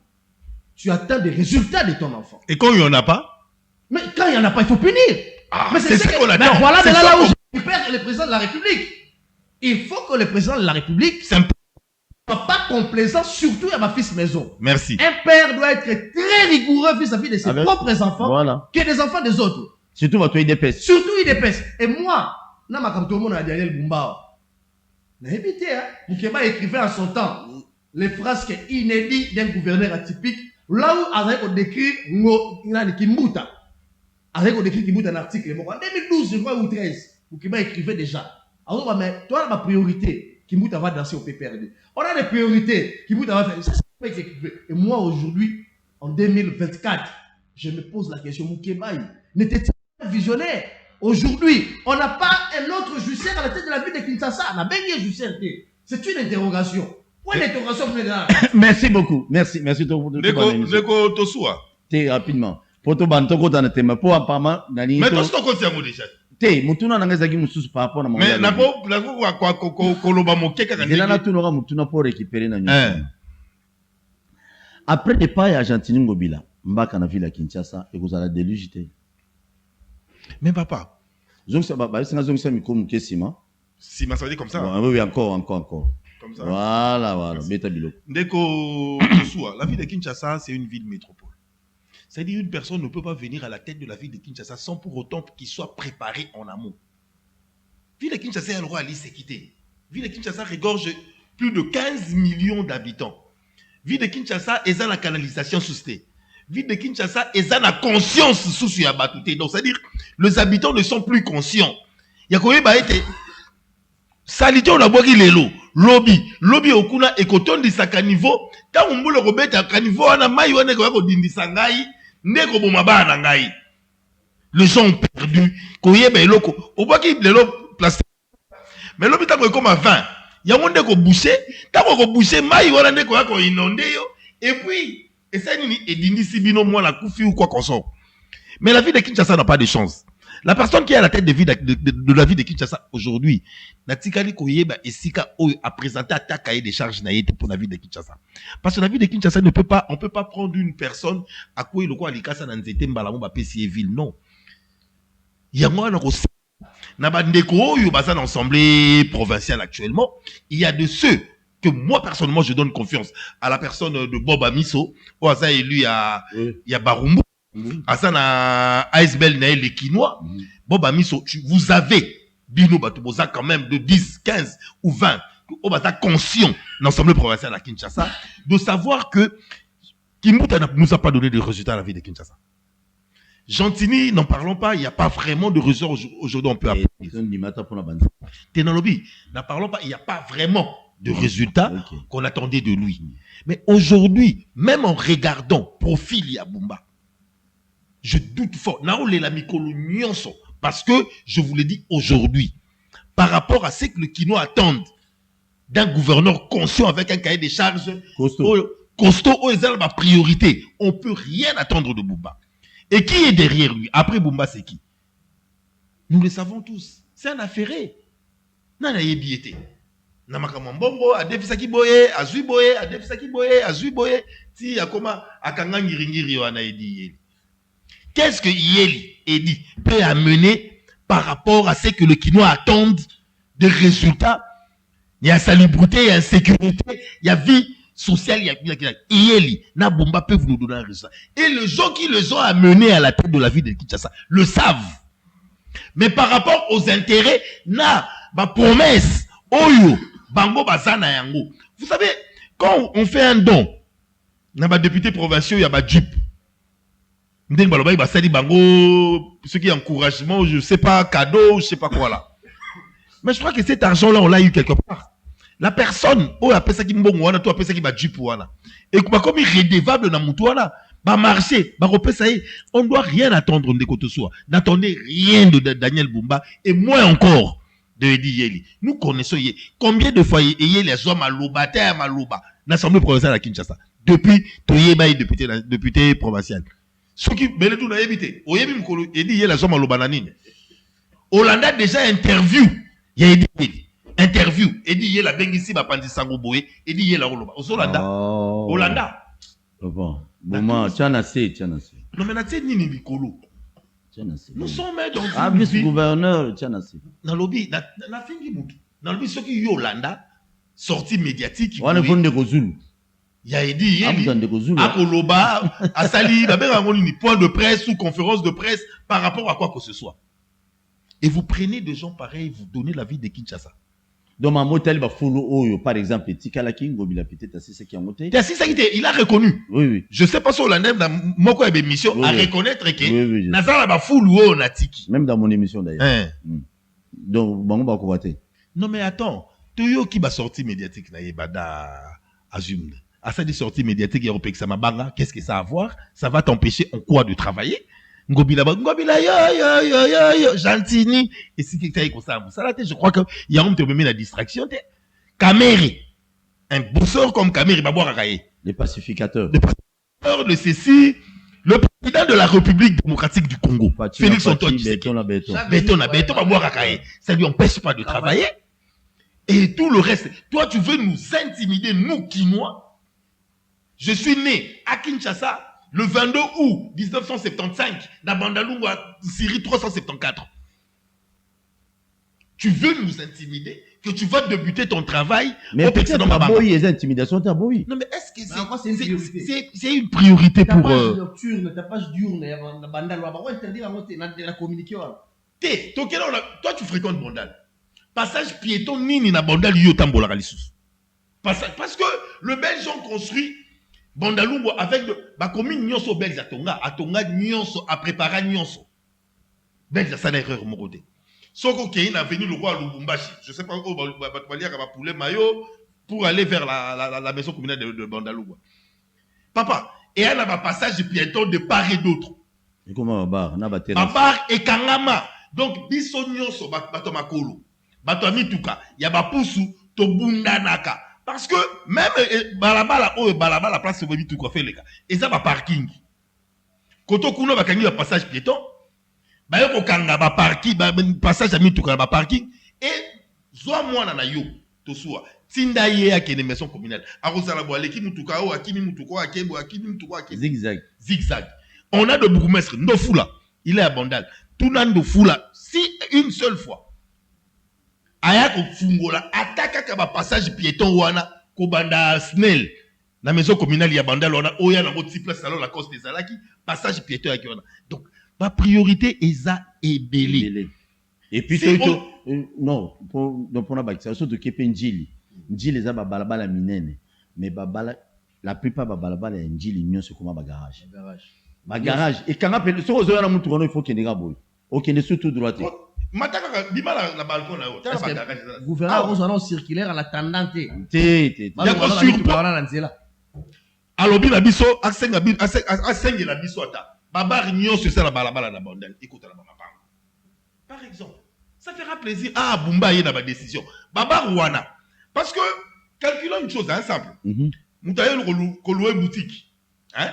Tu attends des résultats de ton enfant. Et quand il n'y en a pas? Mais quand il n'y en a pas, il faut punir. Mais c'est ce qu'on attend. Voilà de là où je perds le président de la République. Il faut que le président de la République ne soit pas complaisant, surtout à ma fils maison. Merci. Un père doit être très rigoureux vis-à-vis de ses propres enfants que des enfants des autres. Surtout votre IDPS. Surtout IDPS. Et moi, na makamto mona Daniel Bumba na évité hein Mukeba écrivait en son temps les phrases inédites d'un gouverneur atypique là où avec on décrit ngani Kimbuta avec on décrit Kimbuta un article en 2012 je crois ou 13 Mukeba écrivait déjà alors mais toi la priorité Kimbuta va danser au PPRD on a des priorités Kimbuta va faire ça c'est écrivé et moi aujourd'hui en 2024 je me pose la question Mukeba n'était-il pas visionnaire? Aujourd'hui, on n'a pas un autre judiciaire à la tête de la ville de Kinshasa. On a bien un judiciaire. C'est une interrogation. Où est l'interrogation? Merci beaucoup. Merci. Merci. Neko Tosua. Té rapidement. Pour tout bantoko dans le thème. Pour apparemment. Mais toi, c'est quoi c'est déjà? Té, mutuna na ngezaki mususu par rapport à mon. Mais la quoi koloba moke kaka. Zela na tunora mutuna pour récupérer na nyonso. Après départ ya Argentine Ngobila, mbaka na ville ya Kinshasa et vous allez délugiter. Mais papa. Zongsa baba, c'est zongsa mikomu kesima. Sima ça veut dire comme ça. Oui, encore. Comme ça. Voilà. Beta bilo. Ndeko Tosua, la ville de Kinshasa, c'est une ville métropole. C'est-à-dire une personne ne peut pas venir à la tête de la ville de Kinshasa sans pour autant qu'il soit préparé en amont. Ville de Kinshasa a le droit à l'sécurité. Ville de Kinshasa regorge plus de 15 millions d'habitants. Ville de Kinshasa est dans la canalisation sous-sté. Ville de Kinshasa est dans la conscience sous Yabatouté. Donc, c'est-à-dire, les habitants ne sont plus conscients. Il y a quand même été salité on a boigi lelo lobby okuna ekoton di saka niveau ta umbule robeta ka niveau ana mai wane ko dindisa ngai ndeko boma bana ngai. Les gens ont perdu koyeba eloko oboki lelo plastique mais lobby ta ko comme à 20 ya monde ko boucher ta ko boucher mai wana ndeko ko inondé yo et puis Et ça, et Dini Sibino, moi, la Koufi ou quoi qu'on soit. Mais la vie de Kinshasa n'a pas de chance. La personne qui est à la tête de la vie de Kinshasa aujourd'hui, Natikali Koyeba et Sika a présenté à ta cahier des charges naïté pour la vie de Kinshasa. Parce que la vie de Kinshasa on peut pas prendre une personne à quoi il a l'ikasa dans zete mbalamou ba pesi ville, non. Il y a moi aussi. Nabandeko yo basa dans l'Assemblée provinciale actuellement, il y a de ceux que moi personnellement je donne confiance à la personne de Bob Amiso, ou à ça élu il y a Barumbu. Asana Icebell Naël les Quinois, Bob Amiso, vous avez Bino Batuboza quand même de 10, 15 ou 20 au bata conscient dans l'Assemblée provinciale à Kinshasa de savoir que Kimbuta ne nous a pas donné de résultats à la vie de Kinshasa. Gentini, n'en parlons pas, il n'y a pas vraiment de résultats aujourd'hui, on peut appeler. Tenalobi, n'en parlons pas, il n'y a pas vraiment de résultats qu'on attendait de lui. Mais aujourd'hui, même en regardant profil Yabumba, je doute fort. Parce que, je vous l'ai dit aujourd'hui, par rapport à ce que le Kinois attend d'un gouverneur conscient avec un cahier des charges costaud, ma priorité, on ne peut rien attendre de Bumba. Et qui est derrière lui? Après Bumba, c'est qui? Nous le savons tous. C'est un affairé. Nana yebiete. Namakamambombo, adefisaki boye, azui boye, adefisaki boye, azui boye. Ti akoma akanga ngiringiri wana edi. Qu'est-ce que Yeli Edi peut amener par rapport à ce que le Kinois attend de résultats? Il y a salubrité, il y a sécurité, il y a vie sociale, il y a Yeli. Nabumba peut nous donner un résultat. Et les gens qui les ont amenés à la tête de la vie de Kinshasa le savent. Mais par rapport aux intérêts, na ba promesse, oyo, bango bazana yango. Vous savez, quand on fait un don, na ba député provincial, il y a ba Jeep. Ce qui est encouragement, je ne sais pas, cadeau, je ne sais pas quoi là. Mais je crois que cet argent-là, on l'a eu quelque part. La personne, oh, appelle ça qui mbongo, toi, appelle ça qui va du pouana. Et comme il est redevable dans Moutouana, va marcher, va repérer ça. On ne doit rien attendre de côté soi. N'attendez rien de Daniel Bumba, et moins encore de Edi Yeli. Nous connaissons Yeli. Combien de fois Yeli a joué Malouba, terre Malouba, l'Assemblée provinciale à Kinshasa, depuis Toyeba député provincial. Ce qui belé tout n'a évité. Oyebi mkolo edi yela zoma lo bananine. Olanda déjà interview. Ya edi interview. Edi yela bengisi ba pandi sango boye. Edi yela oloba. Olanda. Olanda. Bon. Maman, tiens assez. Non mais na tse nini mikolo. Nous sommes dans une vice-gouverneur, tiens assez. Na lobby na fingi mutu. Na lobby ce qui Yolanda sortie médiatique. On est venu de Zulu. Il y a dit à Koloba, à Sali, point de presse ou conférence de presse par rapport à quoi que ce soit. Et vous prenez des gens pareils, vous donnez la vie de Kinshasa. Donc, ma motel va follow, par exemple, Tikala King, il a peut-être assez ce qui a monté. Il a reconnu. Oui. Je sais pas si on l'a dans mon émission à reconnaître que Nazara va follow Natiki. Même dans mon émission d'ailleurs. Donc, bon, on va combattre. Non, mais attends. Toyo qui va sortir médiatique, na yebada Azum. À ça des sorties médiatiques européennes, ça m'a banga, qu'est-ce que ça a à voir? Ça va t'empêcher en quoi de travailler? Ngobila, yo, Gentini. Et si quelqu'un est comme ça, je crois qu'il y a un homme la distraction. Kameri. Un bosseur comme Kameri va boire à Kaye. Les pacificateurs. Les pacificateurs de ceci. Le président de la République démocratique du Congo. Félix Antoine Tshisekedi. Béton va boire à Kaye. Ça ne lui empêche pas de travailler. Et tout le reste. Toi, tu veux nous intimider, nous, Kinois. Je suis né à Kinshasa le 22 août 1975, dans Bandalungwa, Syrie 374. Tu veux nous intimider, que tu vas débuter ton travail. Mais peut-être que les intimidations, t'as beau. Non, mais est-ce que c'est une priorité pour... Ta page nocturne, ta page diurne, Bandalungwa, on va interdire la communication. Toi, tu fréquentes Bandal. Passage piéton, nini na Bandal, yotambola ralissus. Parce que le Belge ont construit Bandalungu avec la commune Nyonso Belge à Tonga Nyonso à préparer Nyonso. Belge ça n'a erreur mon côté. Soko Keïn a venu le roi Lubumbashi. Je sais pas où va poulet maillot pour aller vers la maison communale de Bandalungu. Papa, et elle a un passage piéton de part et d'autre. Et comment bar et Kangama. Donc biso Nyonso bato makolo. Bato amituka, ya bapusu to bundanaka. Parce que même balabala la place où tout quoi fait les gars. Et ça va parking. Koto kuno bakangi le passage piéton. Ba yo kanga ba parking ba passage à tout ba parking et zoa mwana na yo to soa. Tinda ye a kene maison communale. Arosala bo aleki mutuka o akimi mutuko akebo akimi mutuko akebo. Zigzag. Zigzag. On a de bourgmestre Ndofula, il est à Bandal. Tout nan Ndofula, si une seule fois aya ko fungola ataka ka ba passage piéton wana ko banda snell na maison communale ya Bandal wana oya na moti place salon la coste des alaki passage piéton ya wana. Donc ma priorité eza ebele. Et puis non pour na bakisa surtout que Njili eza ba balabala minene mais babala la plupart ba balabala ya Njili nyonso comme ba garage. Ba garage et quand appelle so zo na mutu kono il faut que nga boy. OK ne surtout droite. Mataka bima na balcon na yo. Tala ba garage. Gouverneur on circulaire en attendant te. Ya ko sur alobi na biso asenga la biso ata. Babar nyonso c'est la balabala na Bandal. Écoute la maman. Par exemple, ça fera plaisir à Bumba y dans ma décision. Babar wana. Parce que calculons une chose simple. Moutaye ko louer boutique. Hein?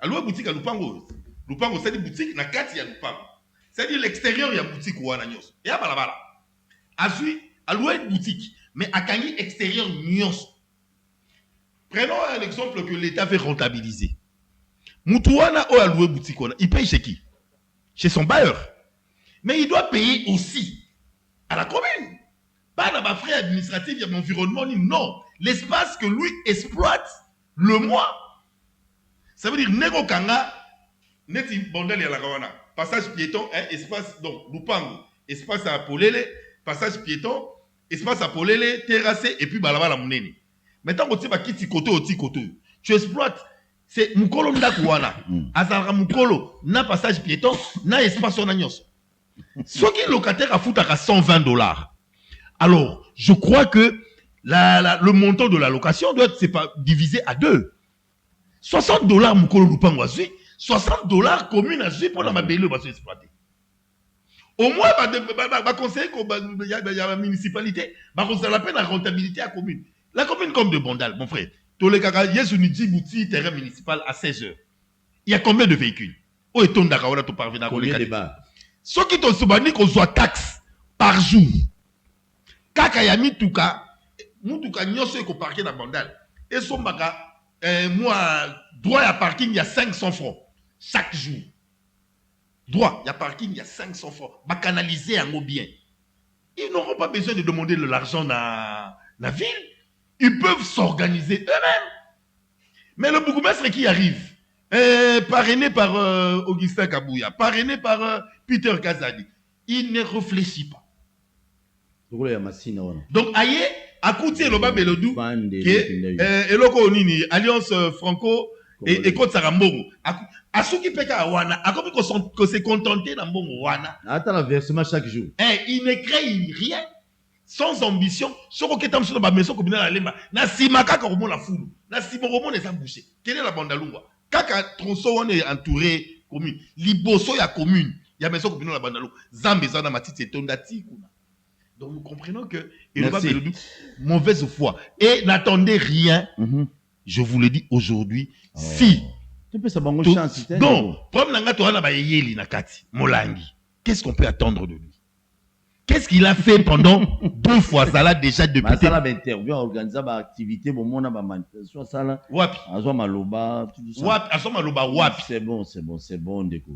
À louer boutique à Lupango. Lupango c'est une boutique na kati ya Lupango. C'est-à-dire l'extérieur ya boutique wana nyos. Et à balabala. Azui à louer une boutique mais à kangi extérieur nyos. Prenons un exemple que l'État veut rentabiliser. Moutouana ou à louer boutique wana, il paye chez qui? Chez son bailleur. Mais il doit payer aussi à la commune. Pas dans ma frais administratifs, il y a mon environnement. Non. L'espace que lui exploite le mois. Ça veut dire, Nego Kanga, Neti Bandel et la Rawana. Passage piéton, espace, donc, Lupango. Espace à Polele, passage piéton, espace à Polele, terrassé, et puis Balabala Mouneni. Maintenant, tu vas quitter Koto, tu exploites. C'est Mukolo Ndakouana. Azara Mukolo, na passage piéton, na espace en agnos. Ce qui est locataire à foutre à $120. Alors, je crois que le montant de la location doit être divisé à 2. $60 Mukolo Lupango Azui, $60 commune Azui pour la Mabélé va se exploiter. Au moins, va conseiller qu'il y a la municipalité, va conseiller la peine à rentabilité à la commune. La commune comme de Bandal, mon frère. Tous les gars, il y a une boutique terrain municipal à 16 heures. Il y a combien de véhicules? Où est-on d'accord à parvenir à combien de bars? Ceux qui t'ont souvenu qu'on soit taxe par jour. Kaka ya mituka, mutuka nyoso ko parquer dans Bandal. Et son baka, moi, droit à parking, il y a 500 francs. Chaque jour. Droit, il y a parking, il y a 500 francs. Ba canaliser en bien. Ils n'auront pas besoin de demander de l'argent dans la ville. Ils peuvent s'organiser eux-mêmes. Mais le bourgmestre qui arrive, parrainé par Augustin Kabouya, parrainé par Peter Kazadi, il ne réfléchit pas. Donc, aïe, à côté de Belodou, Eloko Onini, Alliance Franco et Côte Sarambongo, à ceux qui pètent à Wana, à combien qu'on s'est contenté dans Bongo Wana. Attends le versement chaque jour. Il ne crée rien. Sans ambition, ce qui est dans la maison communale à Lemba, na simaka ka la foule, na simoromo les a bouché. Quelle est la bandalungwa? Kaka tronçon on est entouré commune, liboso ya commune, ya maison communale à bandalou, zambeza na matiti tondati kuna. Donc nous comprenons que il va faire mauvaise foi et n'attendez rien. Je vous le dis aujourd'hui, si tu peux savoir chance. Donc, comme nanga to na ba yeli na kati, molangi. Qu'est-ce qu'on peut attendre de lui? Qu'est-ce qu'il a fait pendant 2 fois ça là déjà depuis ça là interview organiser ba activité bon mona ba manifestation ça là wapi azo maloba tout ça wapi azo maloba wapi c'est bon déco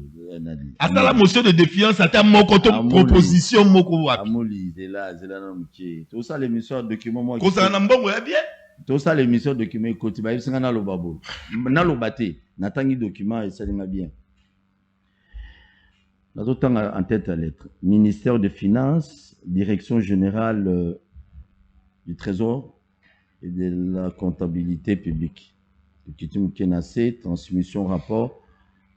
ata la motion de défiance ata moko to proposition moko wapi amoli zela na mkie tout ça l'émission document moi ko ça na mbongo ya bien tout ça l'émission document koti ba singa na loba bo na lobate na tangi document et ça linga bien. Nous avons en tête à lettre. Ministère des Finances, Direction générale du Trésor et de la comptabilité publique. Transmission rapport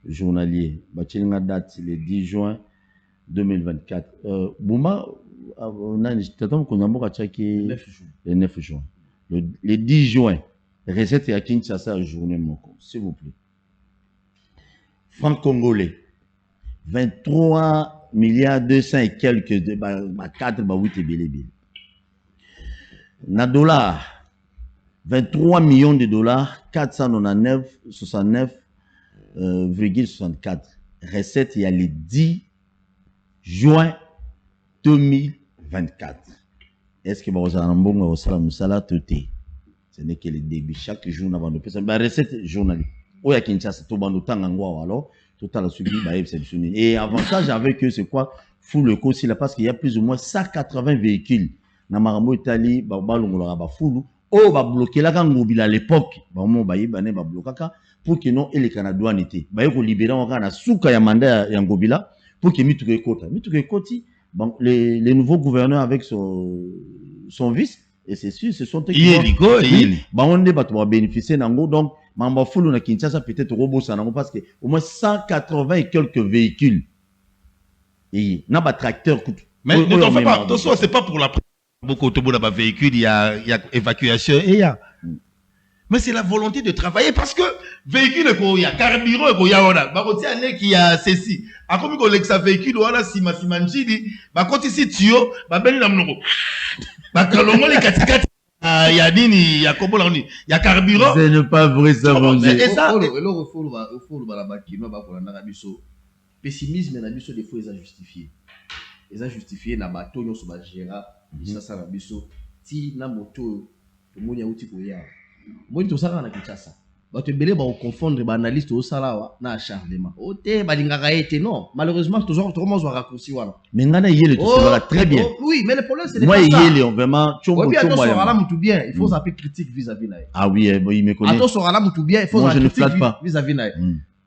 journalier. La date le 10 juin 2024. Bouma, on a le 9 juin. Le 10 juin, recette à Kinshasa journée, s'il vous plaît. Franc congolais. 23 milliards 200 et quelques de 4 8 et billet. Na dollar 23 millions de dollars, 499,64. Recette, il y a le 10 juin 2024. Est-ce que vous avez ce n'est que le début. Chaque jour, nous avons une recette journalière. Où est Kinshasa, tout le monde alors, tout à l'heure, et avantage avec eux, c'est quoi? Full le coût, parce qu'il y a plus ou moins 180 véhicules. Dans Marambo Italie, full. Oh, va bloquer la gang à l'époque. Pour que non, et les Canadiens étaient. Bah, il faut libérer en Ghana, souka ya mandat ya Ngobila, pour que Mituke Kota. Mituke Koti, bon, les nouveaux gouverneurs avec son vice, et c'est sûr, ce sont eux qui vont bénéficier d'ango. Donc, Mamba Foulou na Kinshasa peut-être robot sanango parce que au moins 180 et quelques véhicules. Et n'a pas tracteur. Mais ne t'en fais pas, attention, c'est pas pour la beaucoup de véhicules, il y a évacuation et il y a. Mais c'est la volonté de travailler parce que véhicule, il y a carburant, il y a on a. Bah, il y a ceci. À comme il y a véhicule, voilà, si ma manjidi, bah, quand ici, tu as, bah, ben, il y a mnogo. Bah, quand l'on les katikati, il y a nini, il y a comment on dit, il y a carburant. Ce n'est pas vrai, ça, mon Dieu. Et ça, pessimisme, des fois, ils ont justifié. Ils ont justifié, na bateau, ils ont géré, ça, ça, na biso, ti, na moto, tout le monde y a outil pour y aller. Moi, tout ça, on a Kinshasa. Bah, tu belé, bah, on confondre, bah, analyste au salawa, na acharnement. Oh, t'es, bah, l'ingaraïté, non. Malheureusement, toujours, tout le monde va raccourci, voilà. Mais, on a yé, tout ça va très bien. Oui, mais le problème, c'est moi, yé, vraiment, tu vois, attention, là, tout bien. Il faut s'appeler critique vis-à-vis là. Ah oui, il me connaît. Attention, là, tout bien. Il faut s'appeler critique vis-à-vis là.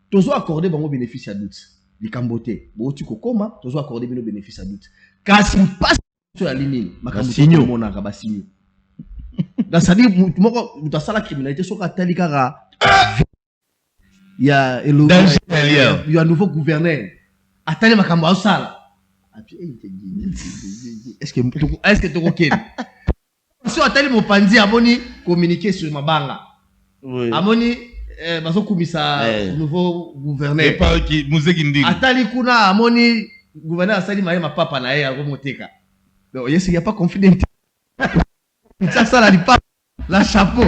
Toujours accorder, bon, bénéfice à doute. Les cambotés. Bon, tu comment, toujours accorder, bon, bénéfice à doute. Quand si passe sur la ligne, ma camboté, mon arabassigno. Dans sa vie, tu as la criminalité sur la Talikara. Il y a un nouveau gouverneur. Attendez, ma cambo sala. Est-ce que tu es OK? Si attendez mon pandi à moni communiquer sur ma banga. Oui. À moni baso komisa nouveau gouverneur. Et pas qui musique indique. Attendez kuna à moni gouverneur asali ma papa na ye akomoteka. Donc il y a pas confident. Ça la pas la chapeau.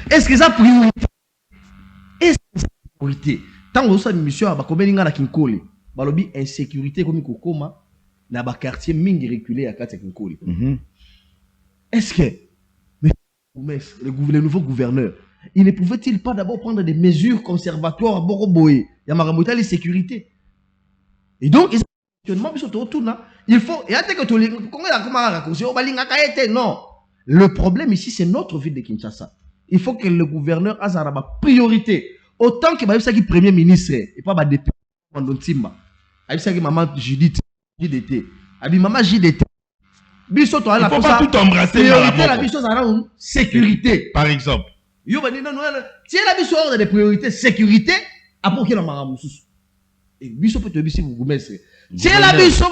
Est-ce que ça priorité? Est-ce que ça priorité? Tant que ça mission à bakobelinga na Kinkoli, balobi insécurité comme kokoma na ba quartier mingi reculé à kati Kinkoli. Est-ce que le nouveau gouverneur, il ne pouvait-il pas d'abord prendre des mesures conservatoires à Boroboé, Yamaramota les sécurités? Et donc il faut et attends que tu non. Le problème ici, c'est notre ville de Kinshasa. Il faut que le gouverneur ait une priorité. Autant que le premier ministre, et pas le député, maman Judith, JDT. Maman JDT. Il faut pas tout embrasser. Priorité, la mission, c'est sécurité. Par exemple. Si la mission ordre de priorité, sécurité, après qu'il y a un et biso peut te dire vous goumestre. Si la mission,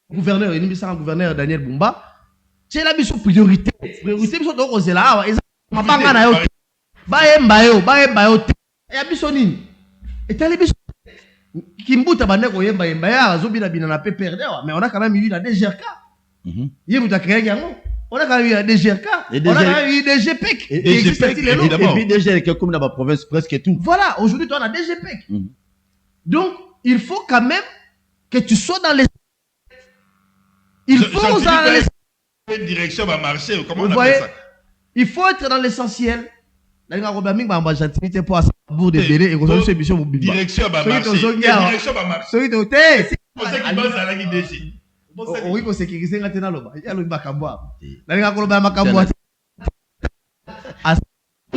gouverneur, il y a un gouverneur Daniel Bumba. C'est la mission priorité. Priorité, mission donc c'est là. Ma banga na yo. Baembayo. Et la mission nini? Et t'as les missions. Kimbuta bande ko yemba ya zobi na bina na pe perdre. Mais on a quand même eu la DGRK. Yembu ta créé yango. On a quand même eu la DGRK. On a quand même eu DGPEC. Et puis DGRK comme dans la province presque tout. Voilà, aujourd'hui tu as la DGPEC. Donc, il faut quand même que tu sois dans les. Il faut dans les. Une direction va marcher. Comment on appelle ça? Il faut être dans l'essentiel. Direction va marcher. Direction va marcher. Oui, pour sécuriser la ténaloba. Il y a le Bakamba.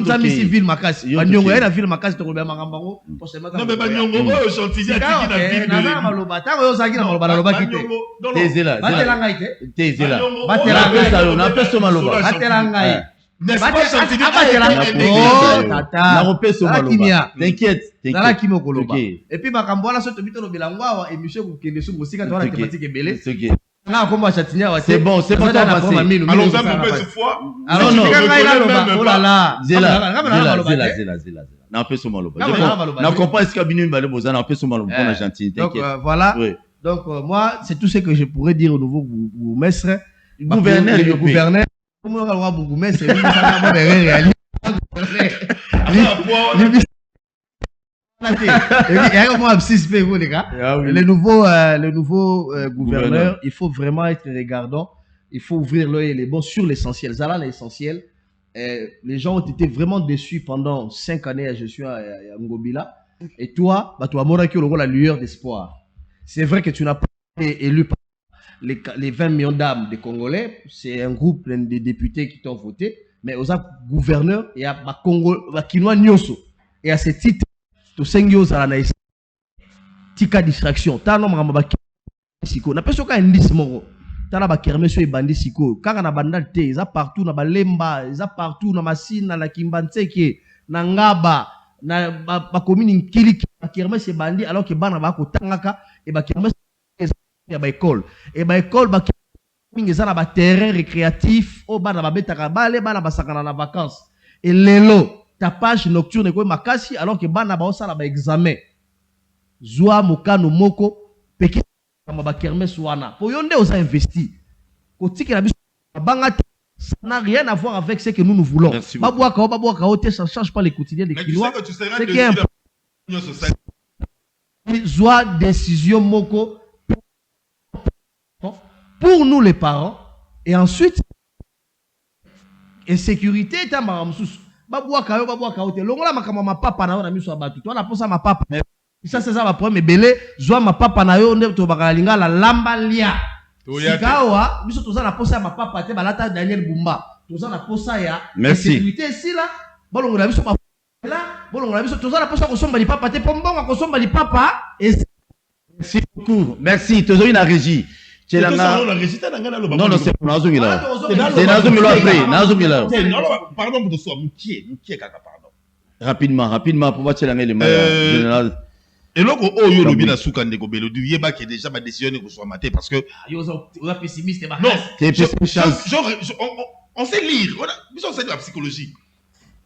Ça mi civil makasi. Banyongo na ville makasi to robia makambango. Non mais banyongo o chantier tiki na ville. Na maloba. Tango yo saki na maloba na loba kite. Tezela. Batelanga ite. Tezela. Batelanga. Na peso maloba. Batelanga. N'est-ce pas chantier na repeso maloba. T'inquiète. Zala kimo koloba. Et puis makambo wana so to bito lobela ngwa émission ko kende su musika to wana thématique ebele. C'est bon, c'est bon. Alors, ça me fait ce fois. Alors, non, oh là là. Zela. Na peso maloba. Na comprends est-ce que binu mbale bozana na peso maloba pour la gentillité. Donc voilà. Donc moi, c'est tout ce que je pourrais dire au nouveau gouverneur. Gouverneur. Comment on va voir gouverneur, c'est Le nouveau gouverneur, il faut vraiment être regardant. Il faut ouvrir l'œil et les bons sur l'essentiel. Zala, l'essentiel. Les gens ont été vraiment déçus pendant 5 années. Je suis à Ngobila. Et toi, tu as montré la lueur d'espoir. C'est vrai que tu n'as pas été élu par les 20 millions d'âmes des Congolais. C'est un groupe de députés qui t'ont voté. Mais aux gouverneurs, il y a Kinoa Nyoso. Et à ce titre, tu sais que tika distraction. Tu as un nombre de siko. Na peso ka indice moro. Tala ba kermeso e bandi siko. Kaka na bandal te, ils partout na balemba, ils partout na masina na kimbantseke, na ngaba, na ba commune nkili ba kermeso e bandi alors que bana ba ko tangaka e ba kermeso ya ba école. E ba école ba mingi za na ba terrain récréatif o bana ba betaka bale bana ba sakana na vacances. Et lelo tapage nocturne ko makasi alors que bana ba osala ba examen. Zwa mokano moko peki ba kermesse wana po yonde osa investi kotiki na biso banga ça n'a rien à voir avec ce que nous voulons. Babouaka ça ne change pas les quotidiens des Kinois. C'est que soit décision moko pour nous les parents et ensuite insécurité est un maramsous babouaka te longola makama ma papa na na miso abatu toi na posa ma papa. Ça c'est ça ma problème belé joa ma papa na yo nde to bakalinga la lamba lia sikawa biso toza na posa ma papa te balata Daniel Bumba toza na posa ya sécurité ici là bolongo na biso là bolongo na biso toza na posa ko somba li papa te pombonga ko somba li papa et merci beaucoup merci tozo une régie non non c'est nazongila c'est nazongila après nazongila pardon pour toi mukie kaka pardon rapidement pour voir tchelanga le général. Et là, yo lobi na suka ndeko Belodu yeba que déjà ma décision est soit matée parce que yo pessimiste ba non on sait lire on sait de la psychologie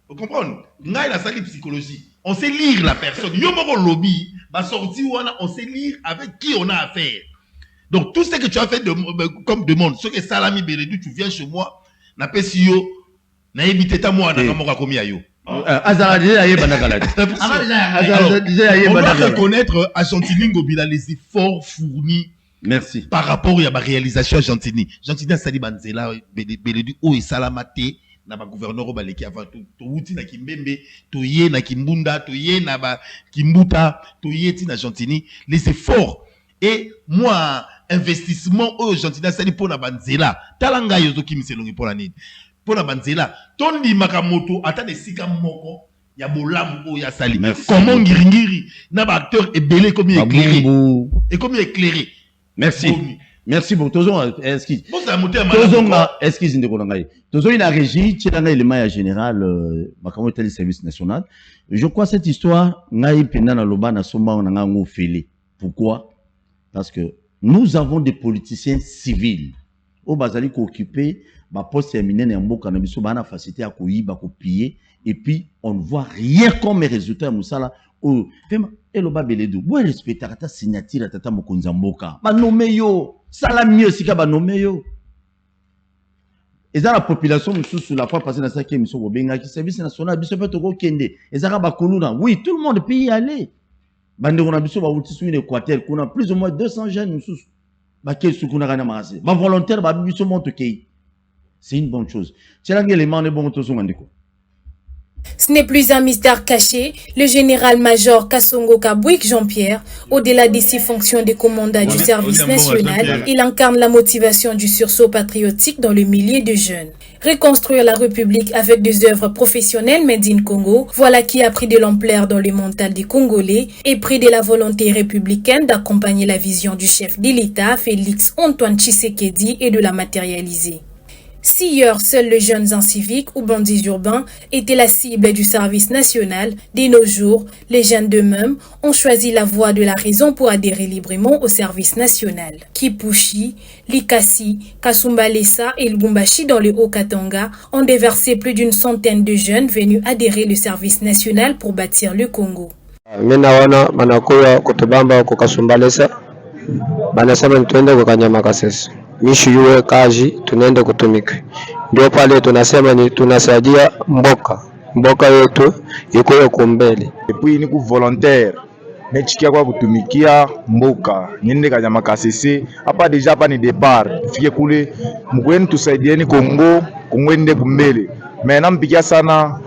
vous comprenez ngai la salle psychologie on sait lire la personne yo moko lobby ba sorti wana on sait lire avec qui on a affaire donc tout ce que tu as fait comme demande ce que Salami Belodu tu viens chez moi na pesi yo na yebite ta moi na kamoka komi ayo. On doit reconnaître à Gentini Ngobila les efforts fournis. Merci. Par rapport à la réalisation à Gentini. Gentini a sali banzela Belodu o esalamate na ba gouverneur o baleki avant to wuti na Kimbembe, to ye na Kimbunda, to ye na ba Kimbuta, to ye ti na Gentini les efforts et moi investissement au Gentini a sali pour na banzela. Talanga yozo kimiselongi pour la nid. Pour la banzela tondi makamoto ata de sika moko ya bolamu o ya sali comment ngiringiri na ba acteur ebelé comme éclairé et comme éclairé merci merci pour tozon excuse tozon excuse ndeko ngai tozon ina régie tchelanga élément ya général makamoto tele service national je crois cette histoire ngai penda na loba na somba na ngango félé pourquoi parce que nous avons des politiciens civils au bazali ko occuper ba poste minene ya mboka na biso bana facilité à koyiba ko piller et puis on ne voit rien comme résultat musala o fema eloba Belodu bo respecter ta signature tata mokonza mboka ba nommé yo sala mieux sika ba nommé yo eza la population mususu la fois passée na ça qui miso bobenga ki service national biso pe to ko kende eza ba koluna oui tout le monde peut y aller bande on a biso ba wuti sur l'Équateur qu'on a plus ou moins 200 jeunes mususu ba ke sukuna kana marase ba volontaire ba biso monte kei. C'est une bonne chose. Ce n'est plus un mystère caché. Le général-major Kasongo Kabouik Jean-Pierre, au-delà des 6 fonctions de commandant du service national, il incarne la motivation du sursaut patriotique dans le milieu de jeunes. Reconstruire la République avec des œuvres professionnelles made in Congo, voilà qui a pris de l'ampleur dans le mental des Congolais et pris de la volonté républicaine d'accompagner la vision du chef de l'État, Félix Antoine Tshisekedi, et de la matérialiser. Si hier, seuls les jeunes en civique ou bandits urbains étaient la cible du service national, de nos jours, les jeunes d'eux-mêmes ont choisi la voie de la raison pour adhérer librement au service national. Kipushi, Likasi, Kasumbalesa et Lubumbashi dans le Haut-Katanga ont déversé plus d'une centaine de jeunes venus adhérer au service national pour bâtir le Congo. Minawana manakuya kutubamba kwa Kasumbalesa, banasema nituende kwa Kanyamakasese. Mishi yuwe kaji tunaende kutumika. Ndio pale tunasema ni tunasaidia mboka. mboka yetu ikoyo kombele. Et puis ni ku volontaire nechikia kwa kutumikia mboka nyende kanyama kasese hapa deja hapa ni départ tufike kule mkweni tusaidieni Kongo ende kumbele. Mais nampikia sana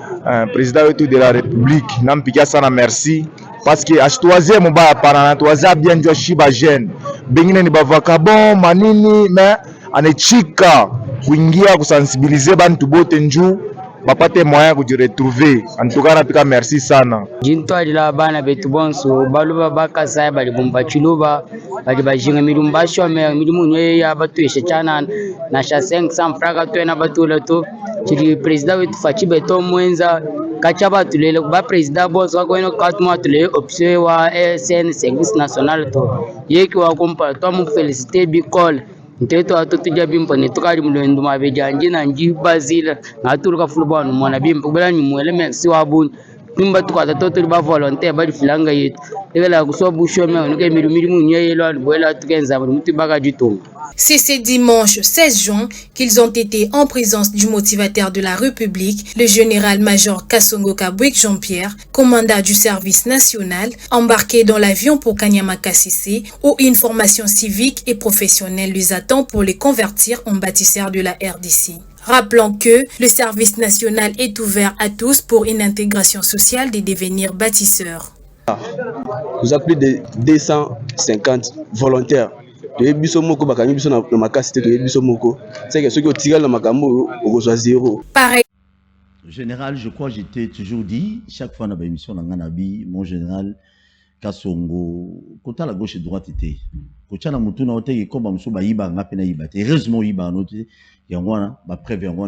président wetu de la République, nampikia sana merci parce que ashtuazie mubaya pana na tuwazia bien ndio shiba jeune bengine ni bavaka bon manini mais anechika kuingia kusensibiliser bantu bote njuu bapate moyen kujiretrouver. En tout cas napika merci sana jintwalila bana betu bonso baluba bakasaya bali bumba chiluba bali bajinga milumbasho me milimu ya batu yeshachana na sha 500 francs to na batula to chili president wetu fachi beto mwenza kacha batulele ba president bonso ko eno katuma tule option wa SN service national to yeki wa kompa to mu feliciter bicol nteto atutuja bimpo ne tukali mulendo mabejanje na nji bazila na turuka fulbano mwana bimpo bela ni mwele merci wabun nimba tukata toto ba volontaire ba filanga yetu ebela kusobu shome onuke milimili munyeyelo alboela tukenza mutu baka ditonga. C'est ce dimanche 16 juin qu'ils ont été en présence du motivateur de la République, le général-major Kasongo Kabwik Jean-Pierre, commandant du service national, embarqué dans l'avion pour Kanyama-Kassissé, où une formation civique et professionnelle les attend pour les convertir en bâtisseurs de la RDC. Rappelons que le service national est ouvert à tous pour une intégration sociale des devenir bâtisseurs. Nous avons plus de 250 volontaires. Le général, je crois que j'étais toujours dit, chaque fois dans l'émission, mon général Kasongo, côté la gauche et droite était. Côté la moutouna, on était comme on s'oublie, on a peine à y battre. Heureusement, il y a un autre, il y a un prévu, on a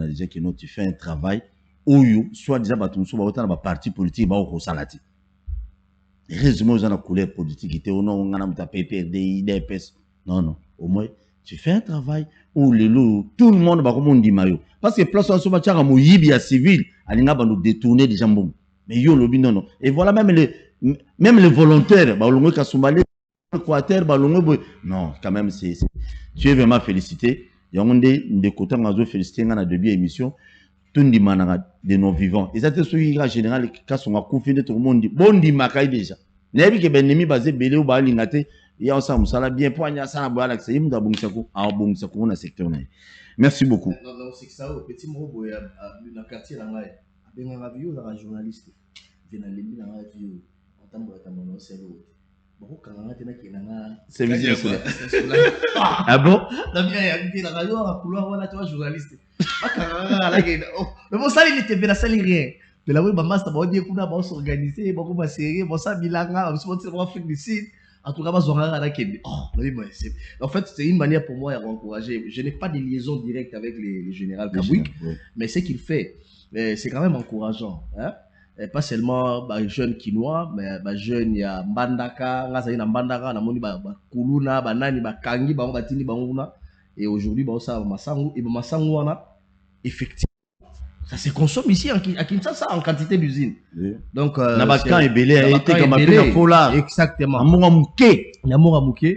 dit que tu fais un travail où, soit déjà, on a un parti politique, on a un salati. Heureusement, on a une couleur politique, on a un PPRD, IDPS. Non, au moins, tu fais un travail où tout le monde va comme dit maillot. Parce que place où on se bat, il y a civil, il y a nous détourner des jambons. Mais yo lobby non. Et voilà même les volontaires, non, quand même tu es vraiment félicité. Il y a des côtés où on félicité dans la début émission. Tout le monde de nos vivants. Et ça c'est ce qui est général quand on a confiné tout le monde dit bon dit makai déjà. N'abi que ben nemi basé belé ou balingate. Il y a ça musala bien poigna ça na boala que c'est imda bongsaku a bongsaku na secteur na. Merci beaucoup. Non, c'est que ça au petit mot na quartier là ngai. Abenga radio la journaliste. Vena lembi na radio. Entambo tamono selo. Bon kanga tena kinanga. C'est visible ça. Ah bon? Na bien ya la radio la couloir wala toi journaliste. Akanga la gena. Mais bon ça il était bien ça rien. Mais là oui ba master ba dire kuna ba s'organiser ba ko série ba ça bilanga ba se ba Afrique du Sud. En tout cas, en fait, c'est une manière pour moi d'encourager. Je n'ai pas de liaison directe avec le général Kabwik, mais ce qu'il fait, c'est quand même encourageant. Hein? Et pas seulement les jeunes Kinois, mais les jeunes, il y a Mbandaka, Kuluna, Banani, Kangi, Batini, Bangouna. Et aujourd'hui, effectivement, ça se consomme ici à Kinshasa en quantité d'usines. Oui. Donc, exactement.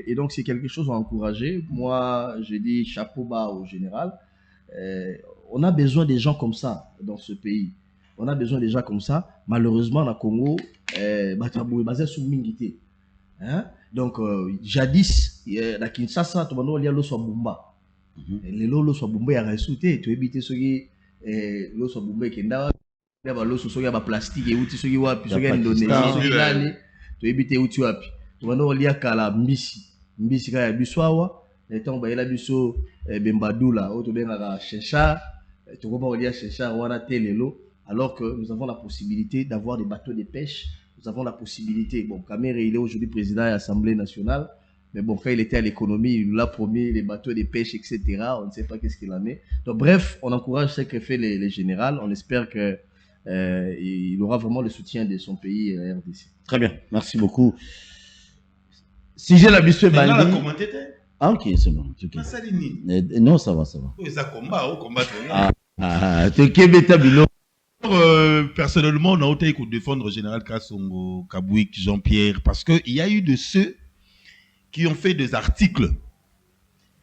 Et donc, c'est quelque chose à encourager. Moi, je dis chapeau bas au général. On a besoin des gens comme ça dans ce pays. On a besoin des gens comme ça. Malheureusement, dans le Congo, basé sur Mingité. Donc, jadis, à Kinshasa, tout le monde a l'eau Bumba. Les lots soit Bumba, il y a resté. Tu évites ce qui l'eau soit Bumba qui est là. Il y a l'eau soit plastique et outils qui wapi, soit Indonésie, tu évites outils wapi. Tu vas nous lier à la mbisi kaya biswawa. Et tant que la biso bembadoula, auto bien à Chencha, tu vas pas lier à Chencha, on a télélo. Alors que nous avons la possibilité d'avoir des bateaux de pêche, nous avons la possibilité. Bon, Kamere, il est aujourd'hui président de l'Assemblée nationale, mais bon, quand il était à l'économie, il nous l'a promis, les bateaux de pêche, etc. On ne sait pas qu'est-ce qu'il en est. Donc, bref, on encourage ce que fait les générales. On espère que il aura vraiment le soutien de son pays, RDC. Très bien, merci beaucoup. Si j'ai la bise Bandi. Ah, ok, c'est bon. Okay. Non, ça va. Personnellement, on a été pour défendre le général Kasongo, Kabwik, Jean-Pierre, parce qu'il y a eu de ceux qui ont fait des articles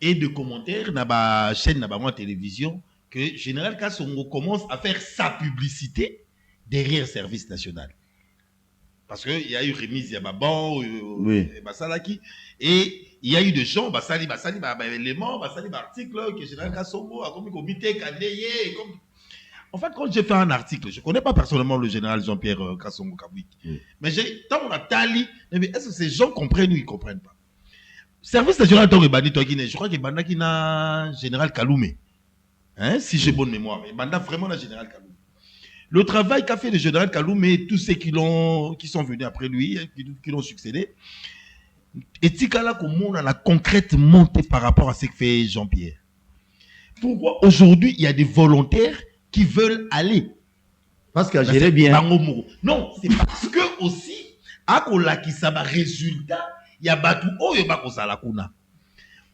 et des commentaires dans la chaîne, dans la télévision, que Général Kassongo commence à faire sa publicité derrière Service National. Parce qu'il y a eu remise, il y a Baban, Basalaki, et il y a eu des gens, Basali, éléments, Basali, article, que Général Kassongo a commis comité, Kandeye, comme... En fait, quand j'ai fait un article, je ne connais pas personnellement le général Jean-Pierre Kassongo Kabwik, mais tant on a tali, est-ce que ces gens comprennent ou ils ne comprennent pas? Service national, je crois que Banda qui n'a général Kaloumé, hein, si j'ai bonne mémoire, mais Banda vraiment n'a général Kaloumé. Le travail qu'a fait le général Kaloumé et tous ceux qui sont venus après lui, qui l'ont succédé, et Tikala comment on a concrètement monté par rapport à ce que fait Jean-Pierre. Pourquoi aujourd'hui il y a des volontaires qui veulent aller? Parce qu'à gérer bien. Non, c'est parce que aussi, à Kola qui ça va résultat, il y a Batou Oyoba Kosalakuna.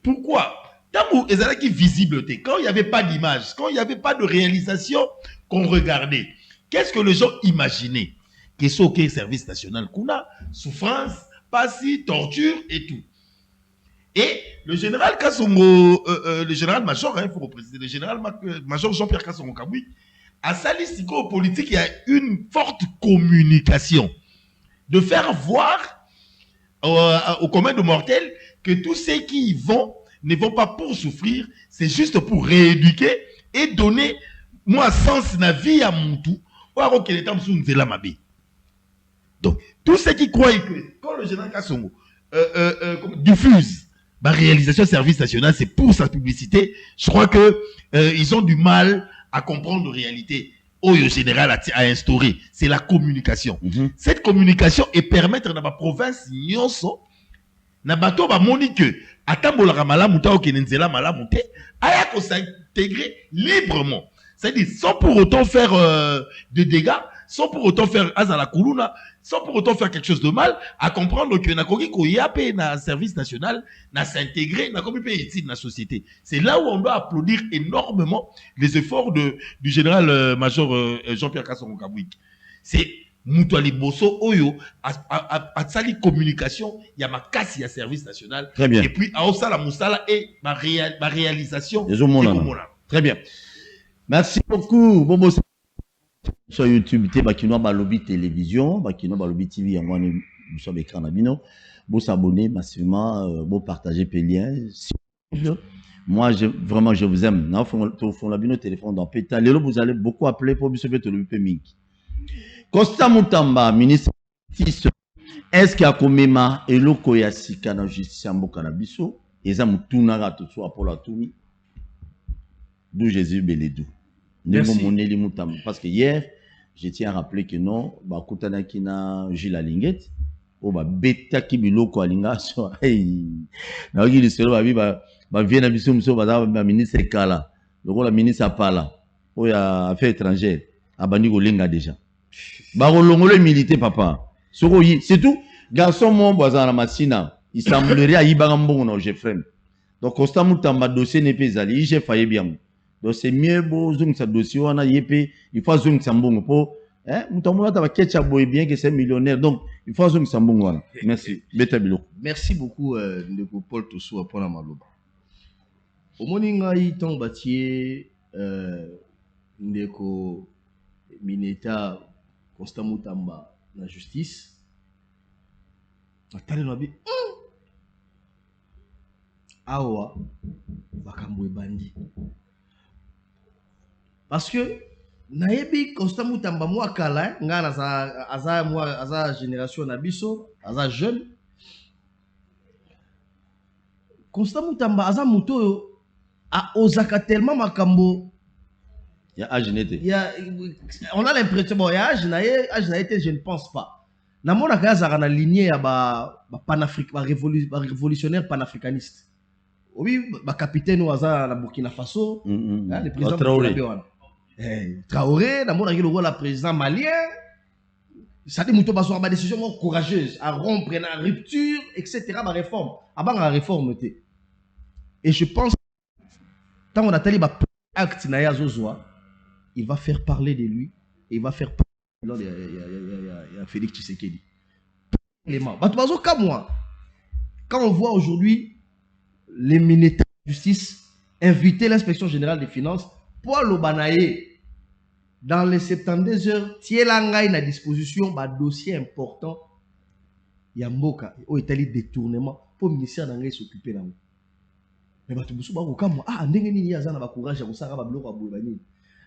Pourquoi? Tant que les qui visible, quand il n'y avait pas d'image, quand il n'y avait pas de réalisation qu'on regardait, qu'est-ce que les gens imaginaient? Que ce qu'est service national Kuna, souffrance, passi, torture et tout. Et le général Kassongo, le général major, il faut repréciser, le général major Jean-Pierre Kassongo Kabwik, à Salisiko politique, il y a une forte communication. De faire voir au commun de mortels que tous ceux qui y vont ne vont pas pour souffrir, c'est juste pour rééduquer et donner, moi, sens na vie à mon tout. Donc, tous ceux qui croient que quand le général Kassongo diffuse la réalisation service national, c'est pour sa publicité, je crois que ils ont du mal à comprendre la réalité. Le général a instauré, c'est la communication. Cette communication est permettre dans ma province nyonso na bato ba moni que atambola malamu ta okenenzela malamu te aya ko s'intégrer librement. C'est-à-dire sans pour autant faire de dégâts, sans pour autant faire azala kuluna, sans pour autant faire quelque chose de mal, à comprendre que na koki ko yape na service national, na s'intégrer, na komi pe utile na société. C'est là où on doit applaudir énormément les efforts du général major Jean-Pierre Kassongo Kabwik. C'est Moutouali Bosso Oyo a sali communication, il y a ma casse, il y a service national. Très bien. Et puis à Osala Moussala et ma réalisation. Très bien. Merci beaucoup, Bobo. Sur YouTube, Bakino Balobi Télévision, Bakino Balobi TV, nous sommes écran Nabino. Vous s'abonner massivement, vous partager les liens. Moi, vraiment, je vous aime. Nous avons Nabino téléphone dans Péta. Vous allez beaucoup appeler pour vous sauver le Mink. Costa Moutamba, ministre de Justice, est-ce qu'il y a Komema et le Koyasika dans la justice en Bokanabiso? Et ça m'a tout n'a tout soit pour la tournée. D'où Jésus Beledou. Parce que hier, je tiens à rappeler que non, Bakutana Kina Gila Linget, ou Beta Kibiloko Alinga, so, hey, na ogi liselo ba vient à biso mso ba ministre Kala, donc la ministre Apala, ou ya affaires étrangères, abandi ko linga déjà. Ba kolongolo milité papa. Soko yi, c'est tout. Garçon mon boisan na masina, il semblerait à Ibanga Mbongo na Jeffrey. Donc constat Moutamba dossier n'est pas allé, j'ai failli bien. Donc c'est mieux beau zoom sa dossier on a yépé, il faut zoom sambongo pour hein Moutamba ta ketcha boy bien que c'est millionnaire. Donc il faut zoom sambongo là. Merci. Betabilo. Merci beaucoup ndeko Paul Tosso pour la maloba. Au moninga iton batier ndeko Mineta Constant Moutamba la justice. Atale no bi awa bakambwe bandi. Parce que nayebi Constant Moutamba moi kala ngana aza génération na biso, aza jeune. Constant Moutamba aza muto a osaka tellement makambo. Il y a âge n'était. On a l'impression bon, il y a âge n'était, je ne pense pas. Na mona kaza na lignée ya ba révolutionnaire panafricaniste. Oui, ba capitaine oaza na Burkina Faso, le président Traoré. Traoré, na mona ngelo la président malien. Ça dit muto ba so ba décision courageuse à rompre na rupture etc. ba réforme. Aba na réforme té. Et je pense tant on a tali ba acte na ya zozwa, il va faire parler de lui et il va faire parler de Félix Tshisekedi. Quand on voit aujourd'hui les militaires de justice inviter l'inspection générale des finances Pour l'obanaye, dans les 72 heures, Tielangaï na disposition un dossier important. Yamboka, au Italie détournement pour le ministère d'Anglais s'occuper là. Mais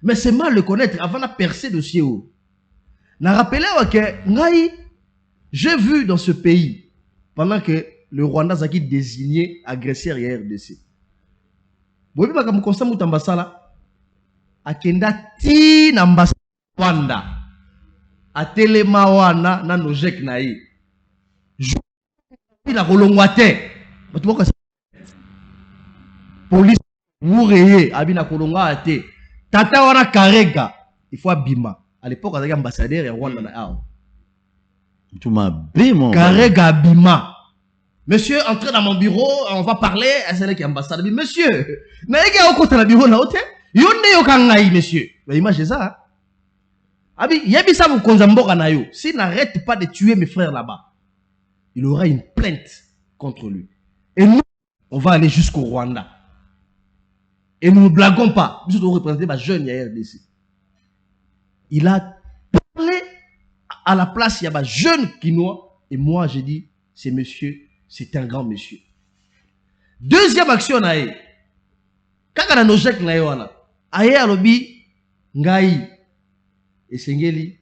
mais c'est mal le connaître avant de percer le dossier. Na rappelé que j'ai vu dans ce pays pendant que le Rwanda a désigné agresseur et RDC. Vous voyez que constat mutambasala akenda ti na mbasa Rwanda atelema wana na nojek na ye. La kolongwate. Police moureye abina kolongwate. Tata wana karega il faut abima. À l'époque avec ambassadeur et Rwanda na ao. Tu m'as bien mon Karega abima. Monsieur, entrez dans mon bureau, on va parler à celle qui est ambassadeur. Monsieur, naïga au côté de la bureau na hote. Yonde yo kangai monsieur. Bah imagine ça. Hein? Abi yebisa vous konzamboka na yo. S'il n'arrête pas de tuer mes frères là-bas, il aura une plainte contre lui. Et nous, on va aller jusqu'au Rwanda. Et nous ne blaguons pas. Nous devons représenter ma jeune RDC. Il a parlé à la place, il y a un jeune Kinois. Et moi, j'ai dit, c'est monsieur, c'est un grand monsieur. Deuxième action, nae. Quand on a nos jets, aye alobi, ngai, et sengeli,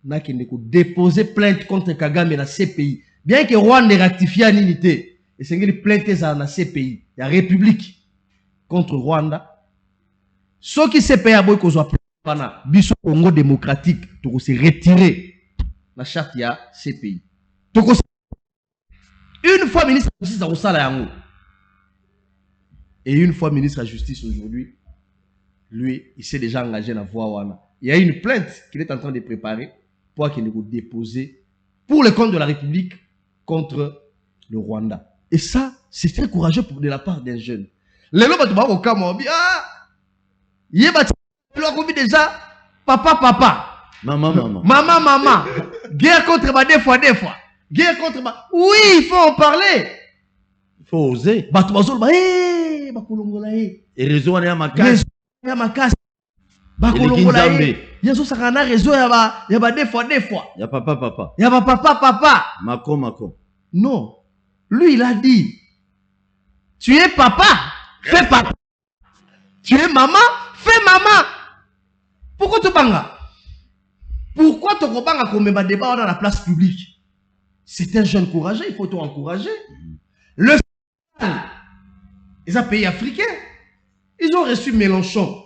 n'a qu'à déposer plainte contre Kagame dans ces pays. Bien que Rwanda rectifie l'unité, et c'est une plainte dans la CPI, la République contre Rwanda. Ce qui s'est payé à boy qu'on soit biso Congo démocratique, tout se retirer la charte ya CPI. Une fois ministre de la Justice à Osala et une fois ministre de la Justice aujourd'hui, lui, il s'est déjà engagé dans la voie Wana. Il y a une plainte qu'il est en train de préparer pour qu'il nous dépose pour le compte de la République contre le Rwanda. Et ça, c'est très courageux de la part d'un jeune. Les gens qui au cas il est déjà papa. Maman. Guerre contre des fois. Guerre contre oui, il faut en parler. Il faut oser. Et réseau on est à ma casse. Yeso sakana réseau ya des fois. Ya papa. Ya papa. Mako. Non. Lui il a dit tu es papa, fais papa. Tu es maman, fais maman. Pourquoi tu banga? Pourquoi tu banga comme un débat dans la place publique? C'est un jeune courageux, il faut t'encourager. Le les pays africains, ils ont reçu Mélenchon.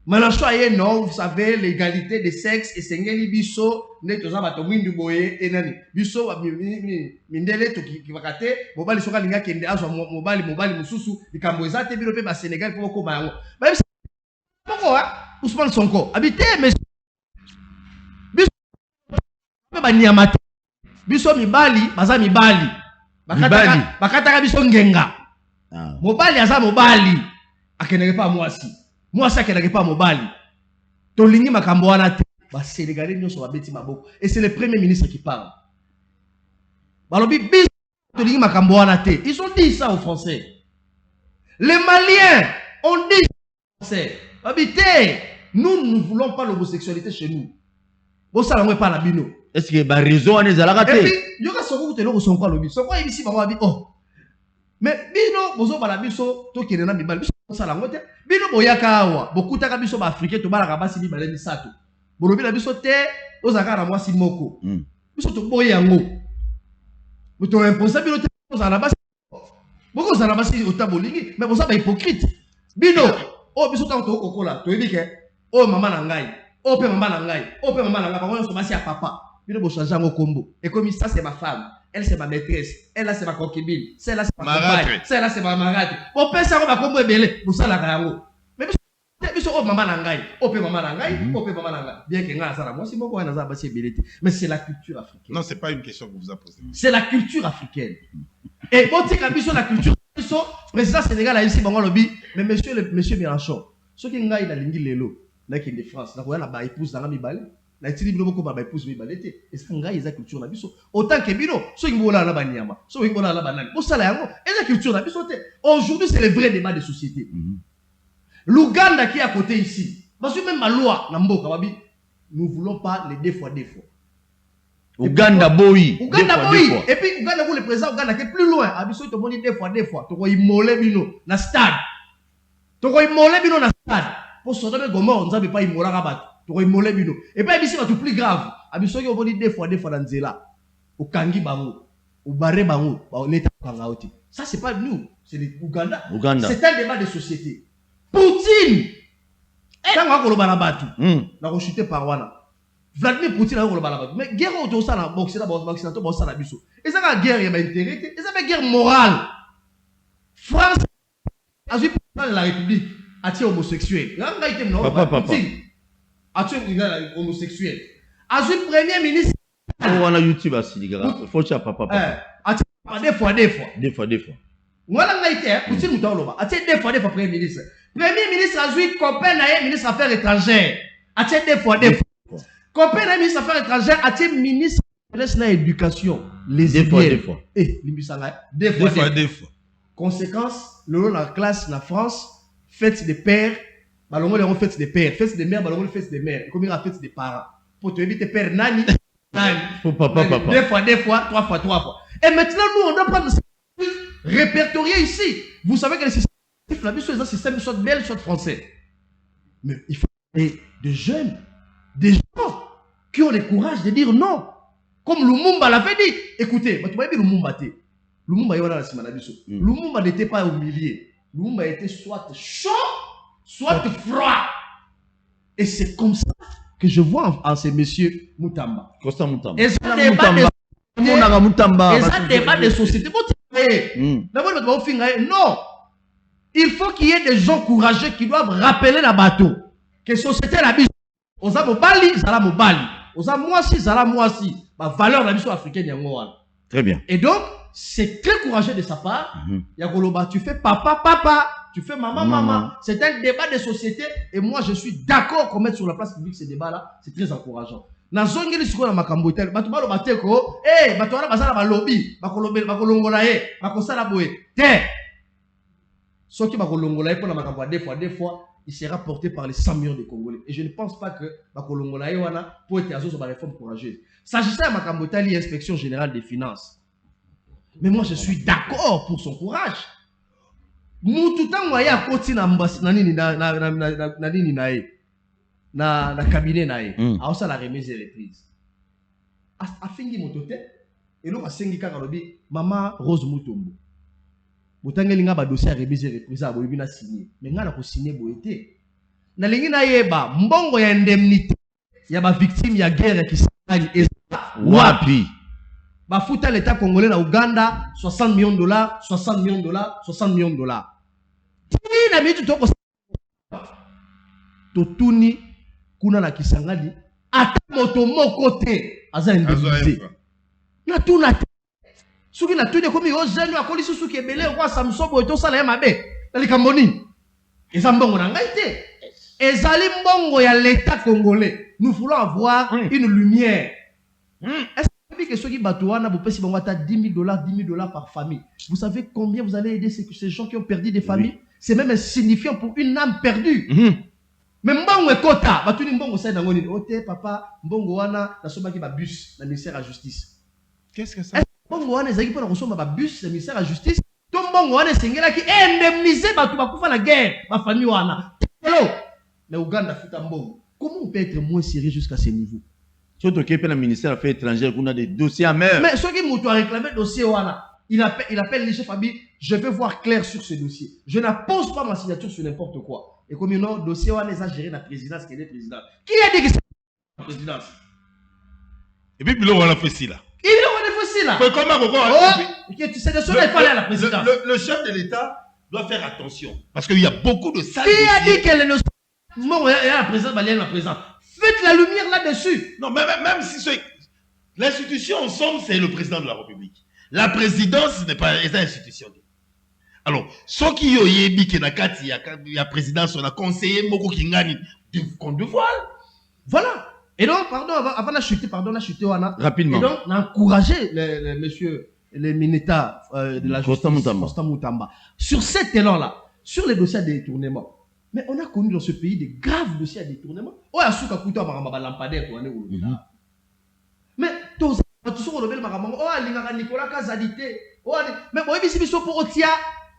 Mélenchon a dit non, vous savez, l'égalité des sexes, et c'est un biso, neto za bato mwindu boye, et nani, biso, mindele to ki wakate, mobali soka linga kende azwa mobali mususu, likamboeza te bilope ba Sénégal pour koma yango. Ba bisa, poko Ousmane Sonko, habité, mais biso, ba nyamate, biso mibali, baza mibali, bakataka biso ngenga, mobali aza mobali, akenege pa mwasi. Moi, ça qui n'est pas mobile. Tolingi makambo wana te. Ba Sénégalais nyonso ba beti maboko. Et c'est le premier ministre qui parle. Balobi bis tolingi makambo wana te. Ils ont dit ça aux Français. Les Maliens ont dit ça aux Français. Habité, nous ne voulons pas l'homosexualité chez nous. Bon ça on pas la bino. Est-ce que ba raison on est à la rater? Et puis, yoka soko te loko sonko lobi. Soko ibisi ba wabi oh. Mais bino bozo bala biso to kenena mibali biso ça la ngote. Bino boyaka awa bokutaka biso ba africain to balaka basi mibale misato bolobi na biso te ozaka na mwasi moko biso to boya yango muto imposer bino te ozala basi boko ozala basi otabolingi mais boza ba hypocrite bino o biso ta to kokola to ebike o mama na ngai o pe mama na ngai o pe mama na ngai bango so basi ya papa bino bo changer ngo kombo et comme ça c'est ma femme. Elle c'est ma maîtresse, elle là c'est ma concubine, celle-là c'est ma compagne, celle-là c'est ma marade. On peut ça on va combo belé, pour ça la rango. Mais biso o mama na ngai, o pe mama na ngai, o pe mama na ngai. Bien que nga ça moi si moko na za basi belé. Mais c'est la culture africaine. Non, c'est pas une question que vous a posée. C'est la culture africaine. Et bon tika biso la culture biso président Sénégal a ici bango lobby, mais monsieur Mélenchon, ce qui ngai na lingi lelo, na ki de France, na ko na ba épouse na mibale. La tili bino boko ba épouse mibalete et ça ngai eza culture na biso autant que bino so ngbola na banyama so ngbola na banani o sala yango eza culture na biso te. Aujourd'hui c'est le vrai débat de société. L'Ouganda qui est à côté ici. Parce que même ma loi, nous ne voulons pas les 2 fois. Ouganda boy. Ouganda boy. Et puis Ouganda, vous le président Ouganda qui est plus loin. Abisso, tu dis 2 fois. Tu vas immoler bino na stade. Tu vas immoler bino na stade. Pour sortir de Gomor, on ne savait pas immoler rabat. Tu vas immoler bino. Et puis Abisso, c'est plus grave. Abisso, tu vas dire 2 fois dans Nzela. Au Kangi Bango. Au Baré Bango. On est à Kangaoti. Ça, c'est pas nous. C'est l'Ouganda. C'est un débat de société. Poutine. Quand on va à Batu, on va chuter par Wana. Vladimir Poutine a un mais guerre autour de ça, la boxe, la boxe, la biso. Et ça, la guerre, il y a intérêt. Et ça, la guerre morale. France a eu la République a tué homosexuel. Papa. A tué homosexuel. A eu premier ministre. On a YouTube aussi, les gars. Faut que papa. A tué 2 fois. Voilà, on a été, Poutine nous a a tué 2 fois premier ministre. Premier ministre a eu copain, ministre des Affaires étrangères. A tué 2 fois. Copain d'un ministre des Affaires étrangères, a été ministre de l'éducation. Les 2 fois. Eh, deux fois. Conséquence, le long de la classe, la France, fête des pères, ballon les fête des pères, fête des mères, ballon fête des mères. Comme il y a fête des parents. Pour te éviter père nani, pour papa. 2 fois, 3 fois. Et maintenant, nous, on doit prendre le répertorié ici. Vous savez que les systèmes, les systèmes soit belges, soit français. Mais il faut des jeunes, des gens qui ont le courage de dire non. Comme Lumumba l'avait dit. Écoutez, Lumumba n'était pas au milieu. Lumumba était soit chaud, soit froid. Et c'est comme ça que je vois en ces messieurs Moutamba. Constant Moutamba. Et ça débat de société. Non. Il faut qu'il y ait des gens courageux qui doivent rappeler la bateau. Que société la bise. Oza mobali, zala mobali. Oza moisi, zala moisi. Ma valeur la mission africaine yango. Très bien. Et donc, c'est très courageux de sa part. Yagoloba, tu fais papa, tu fais maman. C'est un débat de société. Et moi, je suis d'accord qu'on mette sur la place publique ces débats-là. C'est très encourageant. Na zongi li sikola makambo tel batu balo bateko batu wana bazala ba lobby bakolongola bakosala boye te soki bakolongola pour na makambo 2 fois il sera porté par les 100 millions de Congolais et je ne pense pas que bakolongola wana pour être azo sur ba réforme courageuse s'agissant de makambo tali inspection générale des finances mais moi je suis d'accord pour son courage mutu tango ya koti na mbasi na nini na nini na cabinet na ye aosa la remise et reprise afingi motote eloko asengi kaka lobi mama Rose Mutombo botangeli nga ba dossier ya remise et reprise aboyebi na signer mais nga na ko signer boye te na lingi na yeba mbongo ya indemnité ya ba victime ya guerre ya Kisangani wapi bafuta l'état congolais na Uganda $60 millions tina mitu toko totuni kuna na Kisangani ata moto moko te aza indemnisé na tuna suki na tuni komi yo jeune akoli suki ebele kwa Samson boy to sala ya mabe na likambo nini eza mbongo na ngai te ezali mbongo ya l'état congolais nous voulons avoir une lumière est-ce que ceux qui batouana vous payez $10,000 par famille vous savez combien vous allez aider ces gens qui ont perdu des familles c'est même insignifiant pour une âme perdue mais mbongo ekota batuni mbongo sai nango nini ote papa mbongo wana na soba ki ba bus na ministère de la justice qu'est-ce que ça mbongo wana ezaki pona kosomba ba bus na ministère de la justice to mbongo wana esengela ki indemniser batu bakufa na guerre ba famille wana hello na Uganda futa mbongo comment on peut être moins sérieux jusqu'à ce niveau surtout que le ministère des Affaires étrangères qu'on a des dossiers amers mais ceux qui m'ont réclamé dossier wana il appelle les chefs Fabi je veux voir clair sur ce dossier je n'appose pas ma signature sur n'importe quoi. Et comme il y a un dossier, on a géré la présidence, qui est le président. Qui a dit que c'est la présidence? Et puis, il a fait ci là. Il a fait ci là. Comment tu sais, de cela, il fallait à la présidence. Le chef de l'État doit faire attention. Parce qu'il y a beaucoup de salles. Qui a dit qu'elle est le. Bon, il y a la présidence, il y a la présidence. Faites la lumière là-dessus. Non, même si l'institution, en somme, c'est le président de la République. La présidence n'est pas une institution. Alors, ceux qui ont dit que il y a présidence, on a conseillé Moko Kingani contre de voile. Voilà. Et donc, pardon, avant la chute, Wana. Rapidement. Et donc, on a encouragé les messieurs, les Mineta de la justice, Constant Moutamba. Sur cet élan-là, sur les dossiers de détournement, Mais on a connu dans ce pays des graves dossiers à détournement. Oh, il y a ceux qui ont un lampadaire. Mais tous les gens Nicolas Kazadité. Mais bon, ici, ils sont pour Otia.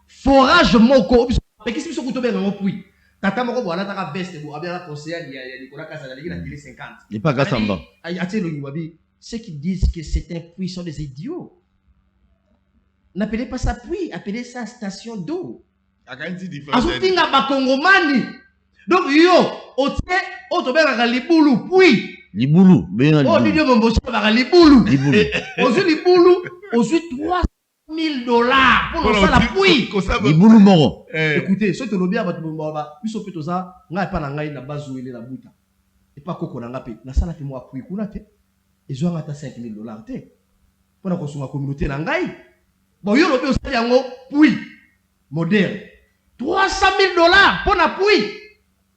Forage moko. Mais qu'est-ce qu'ils sont pour bien puis Tata moko bo ala taka veste bo abia la conseiller il y a Nicolas Kazadité qui a tiré 50. Il pas Gassamba. Ceux qui disent que c'est un puits sont des idiots. N'appelez pas ça puits, appelez ça station d'eau. Azutinga bakongomani. Donc yo, otie, otobera libulu puits. Libulu, bien oh, Dieu mon boss, libulu. Libulu. Ozu libulu, ozu $3,000 pour ça la puits. Libulu moro. Écoutez, ce que l'obia bat mbaba, biso petoza, nga pa na ngai na bazuele la buta. Et pas koko na ngape, na sala pe moi puits kuna te. Ezo ngata $5,000 te. Pona ko sunga communauté na ngai. Bon yo lobi osali yango puits moderne. $300,000 pour la puits.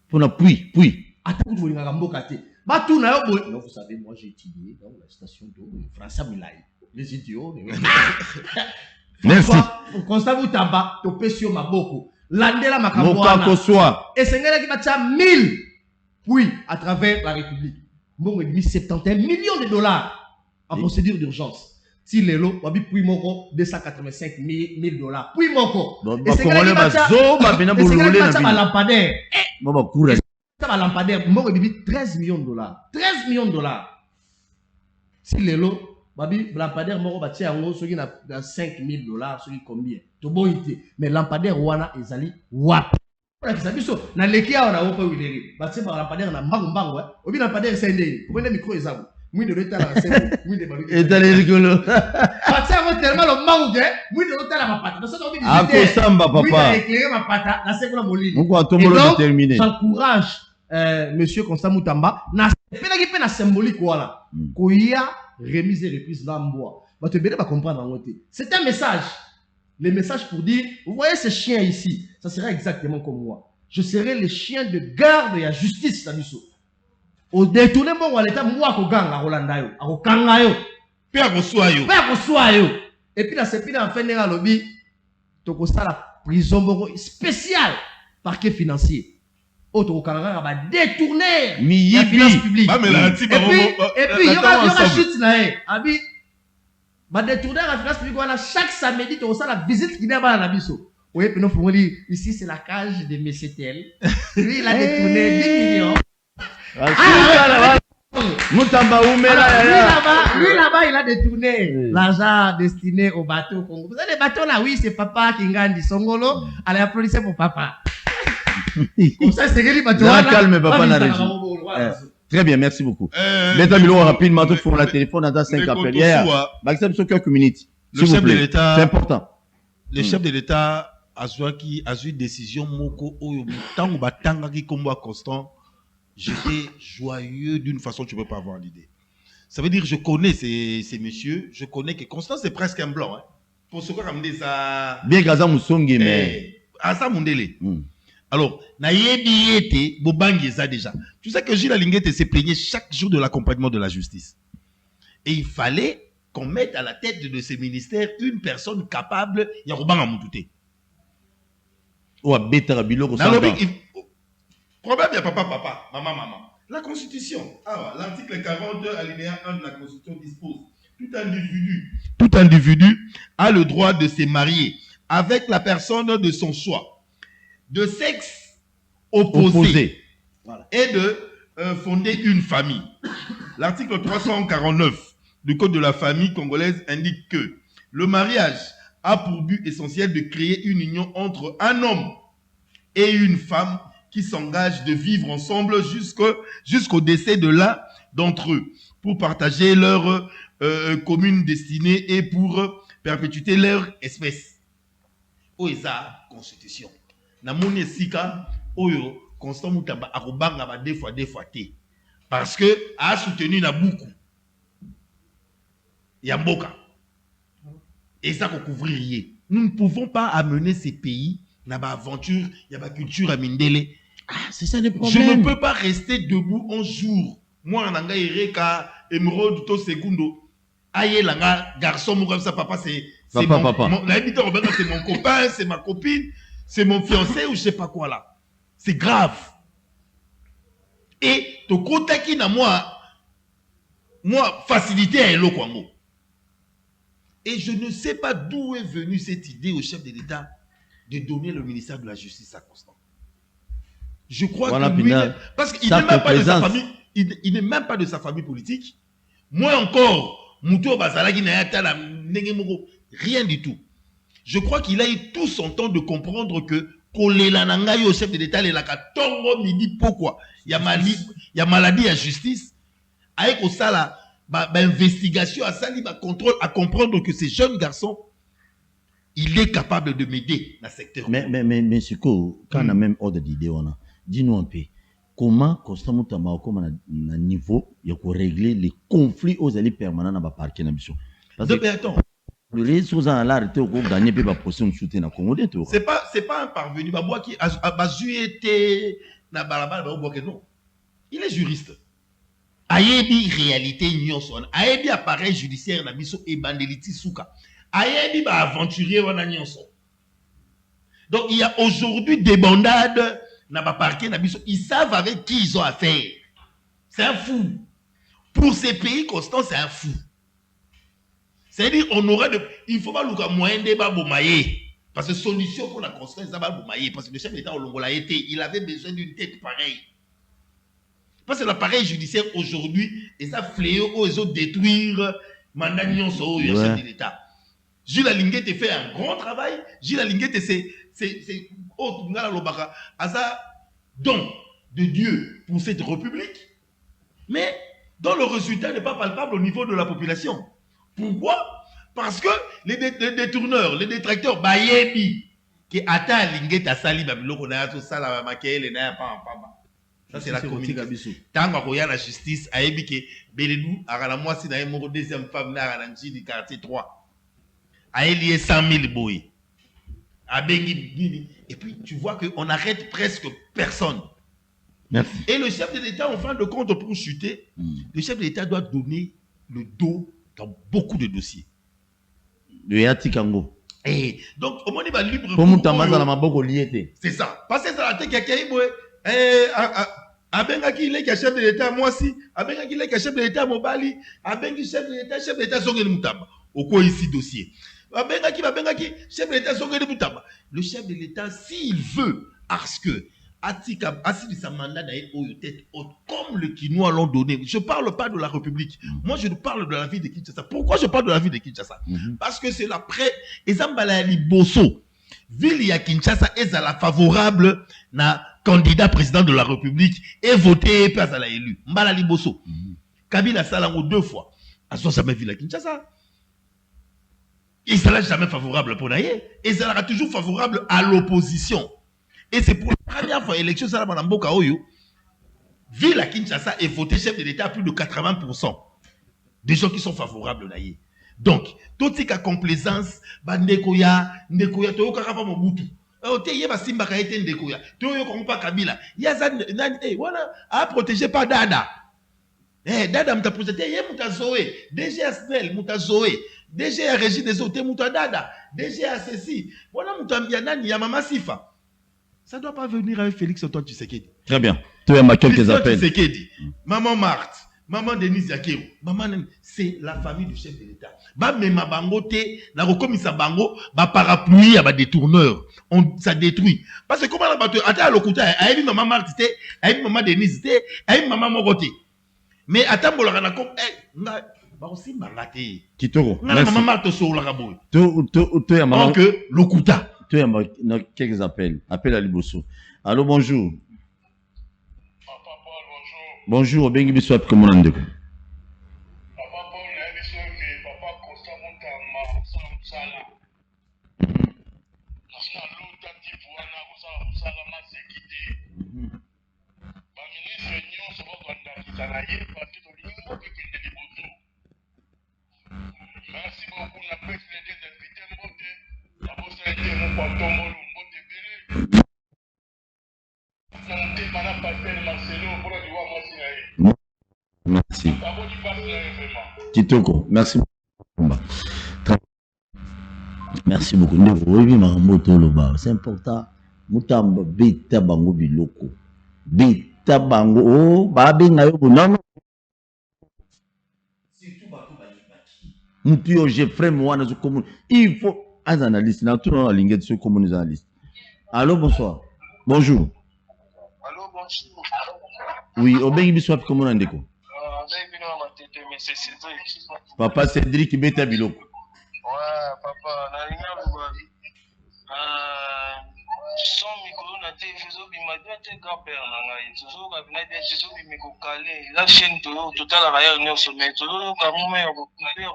Pour la puits. Attends, vous voulez mboka te. Batou na yo. Non, vous savez, moi j'ai étudié dans la station d'eau, François Milaï. Les idiots. Merci. Constat vous tabac, to pesio maboko. Landela makambo. Moka ko soit. Et sengela ki batia 1000 puits à travers la République. Bon, il 71 millions de dollars en procédure d'urgence. Si les lots, wabi puis moko $285 000. Puis moko. Et c'est que les bateaux, ma lampadaire. Maman courage. Ça va lampadaire. Moko bibi $13 millions. $13 millions. Si les lots, wabi lampadaire moko bati yango soki na $5,000, soki combien. To bon ité. Mais lampadaire wana ezali wap. Voilà que ça biso na lekia ona opa wileri. Bati ba lampadaire na mbango. Obi lampadaire c'est ndé. Prenez micro ezabo. Oui, de l'état là, c'est oui, de balou. Et t'as les rigolos. Parce que tellement le manque, oui, de l'état là, ma pata. Parce que on ah, Kosamba, papa. Oui, éclairer ma pata, la seconde molline. On va tomber le terminer. J'encourage monsieur Constant Moutamba, na pédagogie na symbolique voilà. Koya remise et reprise d'ambois. Va te bien pas comprendre en côté. C'est un message. Le message pour dire, vous voyez ces chiens ici, ça sera exactement comme moi. Je serai le chien de garde et à justice là dessous. Au détourné bon à l'état moi ko ganga Rolanda yo ako kanga yo pe ako soa yo et puis la sepina en fin de lobby to ko sala prison boko spécial parquet financier auto kanga ba détourner la finance publique et puis il y aura chute na abi ba détourner la finance publique voilà chaque samedi to sala visite qui n'a pas na biso oui puis nous faut dire ici c'est la cage de monsieur Tel lui il a détourné 10 millions. Moutamba lui là-bas, il a détourné l'argent destiné au bateau Congo. Vous savez, les bateaux là, oui, c'est papa qui gagne Songolo. Allez applaudissez pour papa. Comme ça, c'est les bateaux là. Calme, papa, la régie. Très bien, merci beaucoup. Mesdames et messieurs, rapidement, tout pour la téléphone, dans 5 appels. Hier, Maxime, sur quelques minutes. Le chef de l'État. C'est important. Le chef de l'État a eu une décision moko oyo tango batanga ki kombo constant. J'étais joyeux d'une façon que tu ne peux pas avoir l'idée. Ça veut dire que je connais ces messieurs, je connais que Constant c'est presque un blanc. Hein. Pour ce qu'on a dit ça. Bien Gaza Moussongi, mais. Asa Mundele. Alors, na yebiete, bobangi ça déjà. Tu sais que Gilles Alinguete s'est plaigné chaque jour de l'accompagnement de la justice. Et il fallait qu'on mette à la tête de ces ministères une personne capable, il y a Robin Amoutouté. Ou à Bétara Biloko. Problème, il y a papa, maman. La Constitution, l'article 42, alinéa 1 de la Constitution dispose tout individu a le droit de se marier avec la personne de son choix, de sexe opposé. Voilà. Et de fonder une famille. L'article 349 du Code de la famille congolaise indique que le mariage a pour but essentiel de créer une union entre un homme et une femme qui s'engagent de vivre ensemble jusqu'au décès de l'un d'entre eux, pour partager leur commune destinée et pour perpétuer leur espèce. Oeza constitution. Namoni sika oyo Constant Moutamba akobanga ba deux fois té. Parce que a soutenu na beaucoup. Yamboka. Et ça qu'on couvrir. Nous ne pouvons pas amener ces pays na ba aventure, y a ba culture à Mindele. C'est ça le problème. Je ne peux pas rester debout un jour. Moi, nanga ireka Emerald to Segundo. Aye langa garçon mo comme ça papa c'est papa. La c'est mon copain, c'est ma copine, c'est mon fiancé ou je sais pas quoi là. C'est grave. Et to kotaki na moi facilité à Elo Kwango. Et je ne sais pas d'où est venue cette idée au chef de l'État de donner le ministère de la Justice à Constant. Je crois que lui, parce qu'il n'est même pas de sa famille, il n'est même pas de sa famille politique. Moi encore, Mouto Bazalagi Nayata, rien du tout. Je crois qu'il a eu tout son temps de comprendre que Kolela Nangayo au chef de l'État, il a tongo midi pourquoi il y a maladie à justice. Avec ça là, investigation à ça, contrôle à comprendre que ces jeunes garçons, il est capable de m'aider dans le secteur. Mais Siko, quand on a même ordre d'idée, dis-nous un peu, comment Constant Moutama, comment à niveau, il faut régler les conflits aux alliés permanents dans le parc d'ambition. Parce que, attends, les choses en l'art, tu as gagné pour procès de soutien à Congo. C'est pas un parvenu, qui a été na balabala, non. Il est juriste. Ayebi réalité nyonso, ayebi appareil judiciaire na biso et bandeliti souka. Ayebi ba aventurier wana nyonso. Donc il y a aujourd'hui des bandades na ba parquet na biso, ils savent avec qui ils ont affaire. C'est un fou. Pour ces pays constants, c'est un fou. C'est-à-dire on aura de il faut pas le moyen de ba bomaye parce que solution pour la construire ça ba bomaye parce que le chef d'État au Longola été, il avait besoin d'une tête pareille. Parce que l'appareil judiciaire aujourd'hui, et ça fléau aux autres détruire mandat nyonso au chef de l'État. Gilles Alinguette fait un grand travail. Gilles Alinguette c'est don de Dieu pour cette république. Mais dont le résultat n'est pas palpable au niveau de la population. Pourquoi? Parce que les détourneurs, les détracteurs, bayebi, qui attendent Alinguette à Sali, babiloko na tout ça la maquille na pas. Ça c'est la communication. Tant qu'on y a la justice, ayebi que Beledou a la moitié d'un mot deuxième femme na ranji du quartier 3. Ayebi 100 000 boy. Et puis tu vois qu'on n'arrête presque personne. Merci. Et le chef de l'État, en fin de compte, pour chuter, le chef de l'État doit donner le dos dans beaucoup de dossiers. Le Yati Kango. Et donc, au moins, il va libre. C'est ça. Parce que ça a été quelqu'un abengaki il est chef de l'État moi aussi abengaki il est chef de l'État Mobali abengi chef de l'État Songeli Mutamba au quoi ici dossier abengaki chef de l'État Songeli Mutamba le chef de l'État s'il veut parce que Atika assis sa mandat d'aller au tête haute comme le Kinois l'ont donné. Je parle pas de la République. Moi je parle de la ville de Kinshasa. Pourquoi je parle de la ville de Kinshasa? Parce que c'est l'après Ezambala Liboso ville ya Kinshasa est à la favorable na candidat président de la République et voté place à la élu. Mbala Liboso. Kabila Salango 2 fois. À son jamais ville à Kinshasa. Il ne sera jamais favorable pour Naye. Et il sera toujours favorable à l'opposition. Et c'est pour la première fois élection ça la Mboka Oyo. Ville à Kinshasa est voté chef de l'État à plus de 80% des gens qui sont favorables à Naye. Donc, tout ce qui a complaisance, Ndekoya, Toyoka Rafa Mobutu. Ote yeba Simba ka été Ndekoya. Toyoka Mpa Kabila. Yaza voilà, a protégé pas Dada. Dada mta protégé, yé mta Zoé. DG a Snell, mta Zoé. DG a Régie des Hôtels, mta Dada. DG a ceci. Voilà mta Mbianani, Yamama Sifa. Ça ne doit pas venir avec Félix Antoine Tshisekedi. Très bien. Tu as quelques appels. Tshisekedi, Maman Marthe. Maman Denise Yakero, maman c'est la famille du chef de l'État. Ba mema bango te, na rekomisa bango, ba parapluie à ba détourneur. Ça détruit. Parce que comment la bateau, attends l'okuta, aïe maman Marthe te, aïe maman Denise te, aïe maman Mogote. Mais attends bolaka na comme, ba aussi mangate. Kitoko. Na maman Marthe so la raboy. Tu as maman. Donc l'okuta. Tu as quelques appels. Appel à Liboso. Allô, bonjour. Bonjour, Bengi Biswap, comment on dit? Merci beaucoup, la presse des invités, Merci. Kitoko, merci beaucoup. Merci beaucoup. C'est important. Mutamba beta bango biloko. Beta bango oh babenga yo non. Surtout bato bayibaki. Mutu yo Jeffrey Mwana zo commune. Il faut as analyste na tout dans la ligne de ce commune analyste. Allô bonsoir. Bonjour. Allô bonjour. Oui, obengi biso api comment ndeko? Papa Cédric beta biloko. Ouais, papa, na linga luba. Son micro na te fizo bima te grand-père na ngai. Toujours ka bina te fizo bima ko calé. La chaîne total la rayon nyonso mais toujours ka mome ko calé.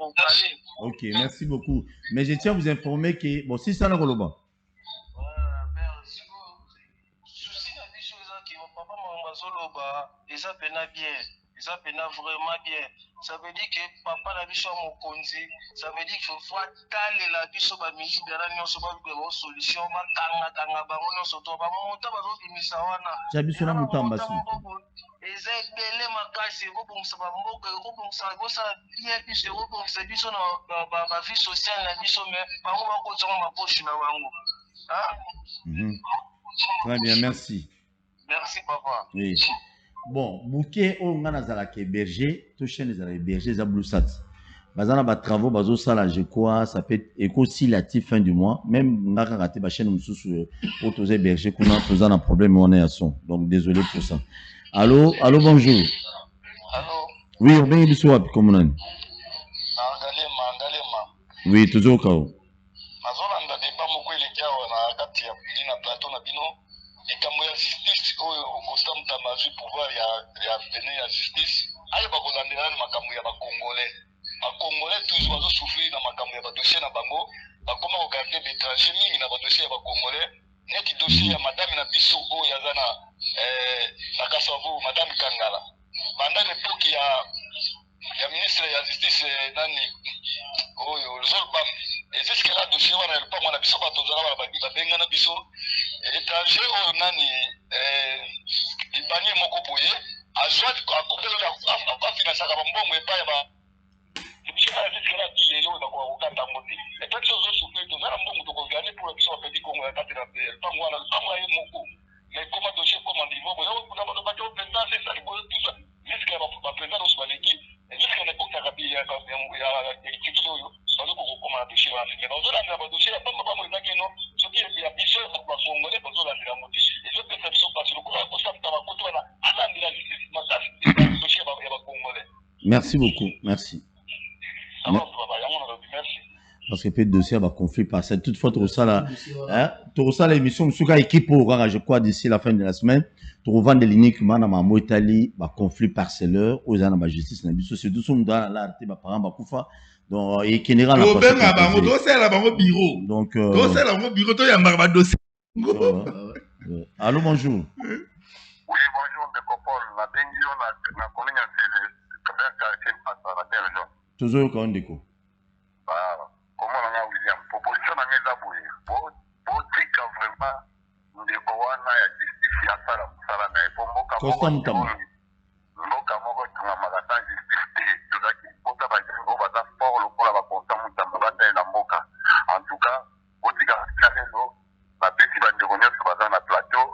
OK, merci beaucoup. Mais je tiens à vous informer que bon si ça na koloba. Souci na biso eza ki papa mama soloba eza pena bien. Ça peut vraiment bien. Ça veut dire que papa la biso mokonzi, ça veut dire qu'il faut taler la biso ba musique de la nyonso ba ba solution ba kanga ba nyonso to ba monta ba zo bimisa wana. Ja biso na mutamba si. Eza bele makasi ko bongsa ba mboka ko bongsa ko sa bien biso ko bongsa biso na ba vie sociale na biso mais bango ba ko tsoma ma poche na bango. Ah. Très bien, merci. Merci papa. Oui. Bon, bouquet on ngana zala ke berger, to chaîne zala berger za blusat. Bazana ba travaux bazo sala je crois ça peut éco si la fin du mois même ngaka raté ba chaîne mususu autosé berger kuna posant un problème on est à son. Donc désolé pour ça. Allô bonjour. Allô. Oui, on vient du soir comme on a. Ngalema. Oui, toujours kao. Nazolanda débat moko elekea na kati ya na plateau na bino. Likambo ya justice oyo okosamta mazwi pouvoir ya pene ya justice ayo bakolandela na makambo ya bakongolais toujours bazosouffrir na makambo ya badossier na bango bakoma kogarde bétranger mingi na badossier ya bakongolais neti dossier ya madame na biso oyo aza na Kasavu madame Kangala banda l'époque ya ministre ya justice nani oyo Zolbam et jusque là dossier wana le pas na biso batozala ba benga na biso étranger oyo nani libanie moko boye azwat ko akopela la finance ka mbongo epa ya ba jusque là lelo na ko kanda moti et peut chose souffrir to na mbongo to ko gagner pour biso ba petit kongo ya kati na pango wana pango ya moko mais comment dossier comment niveau boyo kuna ba bato président c'est ça tout ça jusque là ba président au Somaliki et jusque là pour ça ya tikilo yo bazo ko comment dossier wa africain bazo la ba dossier pas pas mo ezaki no soki ya biso ba congolais bazo la la moti et je peux faire ça parce que ko ça ta ba koto na alandi la justice makasi dossier ya ba congolais. Merci beaucoup, merci. Parce que peut dossier va conflit par ça. Toutefois, tout ça là, l'émission Msuka équipe pour je crois d'ici la fin de la semaine. Tu revends des lignes qui m'ont en Italie, va conflit parcelleur, aux ans de justice, c'est tout son dans l'art, bah parents bah koufa. Donc et général. Au ben à bango dossier là bango bureau. Donc dossier là bango bureau toi y a marre dossier. Allô bonjour. Oui bonjour de Copol, la benjo na commune c'est Kabaka c'est pas la terre. Toujours quand déco. Comment on a William proposition na ngeza boye bo tika vraiment ndeko wana ya justice ya sala musala na epomboka mboka moko tunga magata justice te tozaki pota ba jengo baza sport lokola ba konta mutamba bata na mboka en tout cas botika kalendo ba beti ba ndeko nyonso baza na plateau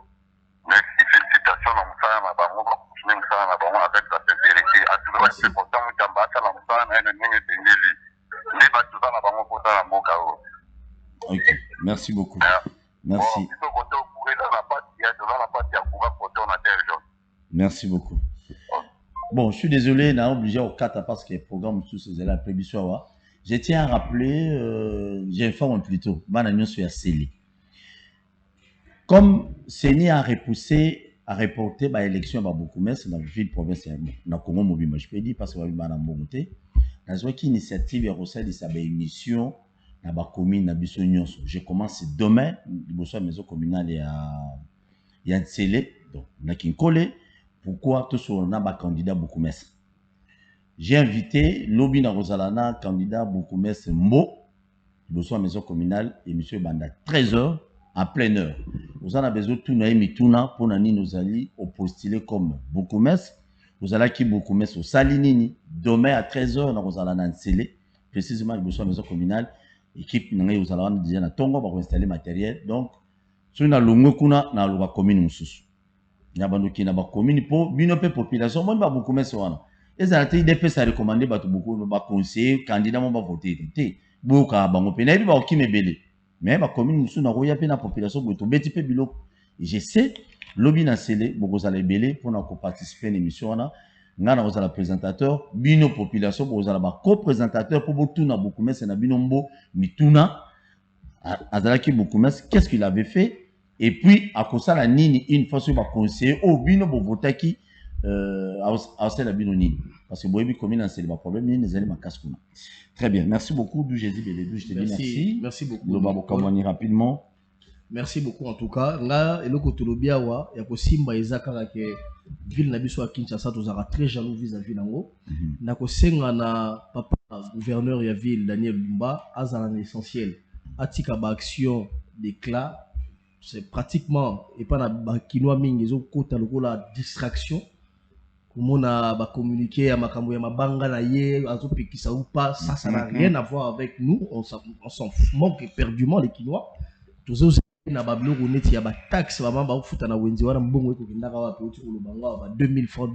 merci félicitations na musala na bango ba continuer musala na bango avec la sincérité en tout cas c'est konta mutamba bata na musala na ene nenge tengeli. Ok, merci beaucoup. Merci. Merci beaucoup. Bon, je suis désolé, on a obligé au 4 parce que le programme sous ces élèves prévisoires. Je tiens à rappeler, j'informe plutôt, Bananion sur la CELI. Comme CENI a repoussé, a reporté l'élection à Bokoumès dans la ville province de Congo Mobile, je peux dire parce que va dans Bogoté. Dans une initiative, il y a une émission dans la commune de Bisso Nyonso. Je commence demain, à la maison communale et à Tsélé, donc on a qui collé. Pourquoi tout ce on a un candidat Bokoumès? J'ai invité Lobby Narozalana, candidat Bokoumès Mbo, à la maison communale et M. Banda, 13h, à pleine heure. Vous en avez besoin de tout Mituna pour nous aller au postulé comme Bokoumès. Vous allez qui Bokoumès au Salinini, demain à 13h, nous allons installer, précisément à la maison communale. Équipe, nous allons déjà à Tongo pour installer matériel. Donc, So na longo kuna na loba commune mususu. Nyabandoki na ba commune po bino pe population bon ba beaucoup mais wana. Ezala te IDP ça recommander ba to beaucoup ba conseiller candidat mo ba voter te. Boka bango pe na bi ba okimebele. Mais ba commune mususu na roya pe na population bo to beti pe biloko. Je sais lobby na sele bokozala ebele pour na ko participer à l'émission wana. Ngana ozala présentateur bino population bozala ba co-présentateur pour botuna beaucoup mais c'est na binombo mituna azalaki beaucoup mais qu'est-ce qu'il avait fait et puis à cause la nini une fois sur ba conseiller au bino bo votaki à la bino nini parce que boyebi commune c'est ba problème ni les éléments kaskuna. Très bien, merci beaucoup d'où j'ai dit Bélédou, je te dis merci beaucoup. Le babo kamani rapidement. Merci beaucoup en tout cas. Nga eloko tolobia wa ya kosimba ezaka ke ville na biso ya Kinshasa tozaka très jaloux vis-à-vis nango. Na kosenga na papa gouverneur ya ville Daniel Bumba azala l'essentiel. Atika ba action d'éclat, c'est pratiquement et pas na ba kinwa mingi zo kota lokola distraction. Komona ba communiquer ya makambo ya mabanga na ye azo pekisa ou pas, ça n'a rien à voir avec nous, on s'en moque éperdument les Kinois. Tous na babloko neti ya ba taxe ba mamba ufuta na wenzi wana mbongo eko kindaka wapi uti kolobanga ba 2000 francs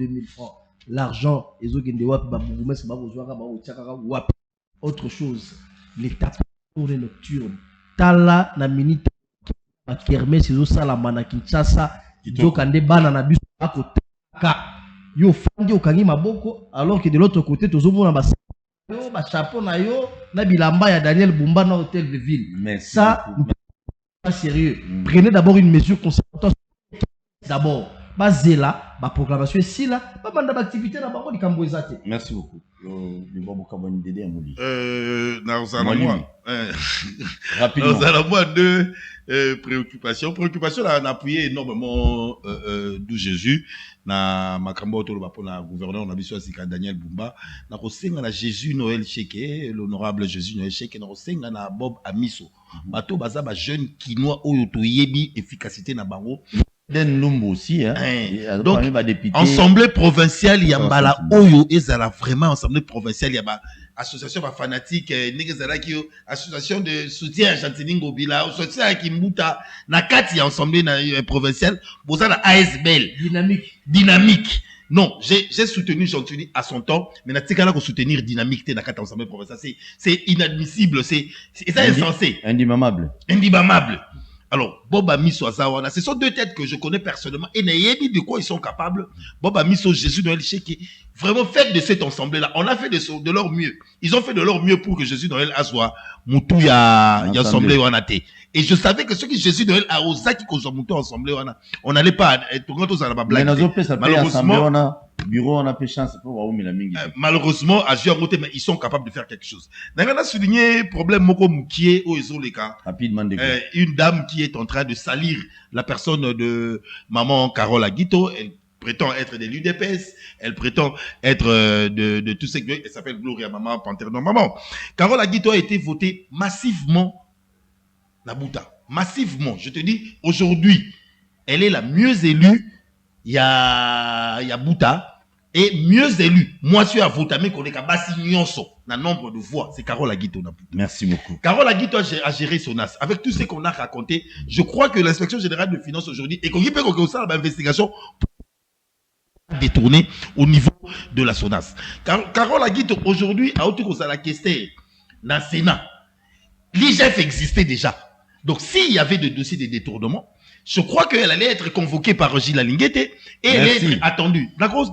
l'argent ezokende wapi ba bourgmestre ba kozwaka ba otiaka wapi. Autre chose, l'état pour les nocturnes tala na minute ba kermesse zo sala mana Kinshasa dokande bana na biso akotaka yo fandi okangi maboko alors que de l'autre côté tozomona ba yo ba chapeau na yo na bilamba ya Daniel Bumba na hôtel de ville. Mais ça sérieux. Prenez d'abord une mesure conservatoire. D'abord, basez là, ma proclamation ici là, pas mal d'activités là-bas, on dit Kamboezate. Merci beaucoup. Rapidement. Nous allons deux préoccupations. Préoccupation là, on a appuyé énormément d'où Jésus. Na makambo autour pour la gouverneur na biso sika Daniel Bumba na kosenga na Jésus Noël Cheke l'honorable Jésus Noël Cheke na kosenga na Bob Amiso bato baza ba jeune Kinois oyo to yebi efficacité na bango Den Lumbu aussi hein. Donc assemblée provinciale Yambala oyo ezala vraiment assemblée provinciale Yaba association ba fanatique négezala ki association de soutien à Chantini Ngobila soutien à Kimbuta na kati ya assemblée provinciale bozala ASBL dynamique. Non, j'ai soutenu Chantini à son temps, mais na tikala ko soutenir dynamique na kati assemblée provinciale c'est inadmissible, c'est ça insensé, indimamable. Alors, Bob Amiso Azawana, ce sont deux têtes que je connais personnellement et n'ayez de quoi ils sont capables. Bob Amiso, Jésus Noël Cheke, vraiment fait de cette assemblée-là. On a fait de leur mieux. Ils ont fait de leur mieux pour que Jésus Noël Azwa, Moutou ya assemblée wanate. Et je savais que ceux qui Jésus Noël a osé qui qu'on Moutou assemblée wana, on n'allait pas tourner tous à la blague. Malheureusement, bureau on a peu chance pour voir la mingi. Malheureusement, à Jérusalem, mais ils sont capables de faire quelque chose. N'anga souligné problème moko mukie au ezoleka. Rapidement une dame qui est en train de salir la personne de maman Carole Aguito. Elle prétend être de l'UDPS, elle prétend être de tout ce qui elle s'appelle Gloria Maman Panthère non Maman. Carole Aguito a été votée massivement Nabuta. Massivement, je te dis, aujourd'hui, elle est la mieux élue. Il y a Bouta et mieux élu. Moi, je suis à voter, mais qu'on est qu'à Bassi Nyonso, dans nombre de voix. C'est Carole Aguito. Merci beaucoup. Carole Aguito a géré son as. Avec tout ce qu'on a raconté, je crois que l'inspection générale de finances aujourd'hui, et qu'on y peut qu'on ça l'investigation détournée au niveau de la SONAS. Carole Aguito, aujourd'hui, a autour de la question, dans le Sénat, l'IGF existait déjà. Donc, s'il y avait des dossiers de détournement, je crois qu'elle allait être convoquée par Gilles Alinguete et elle allait être attendue. D'accord,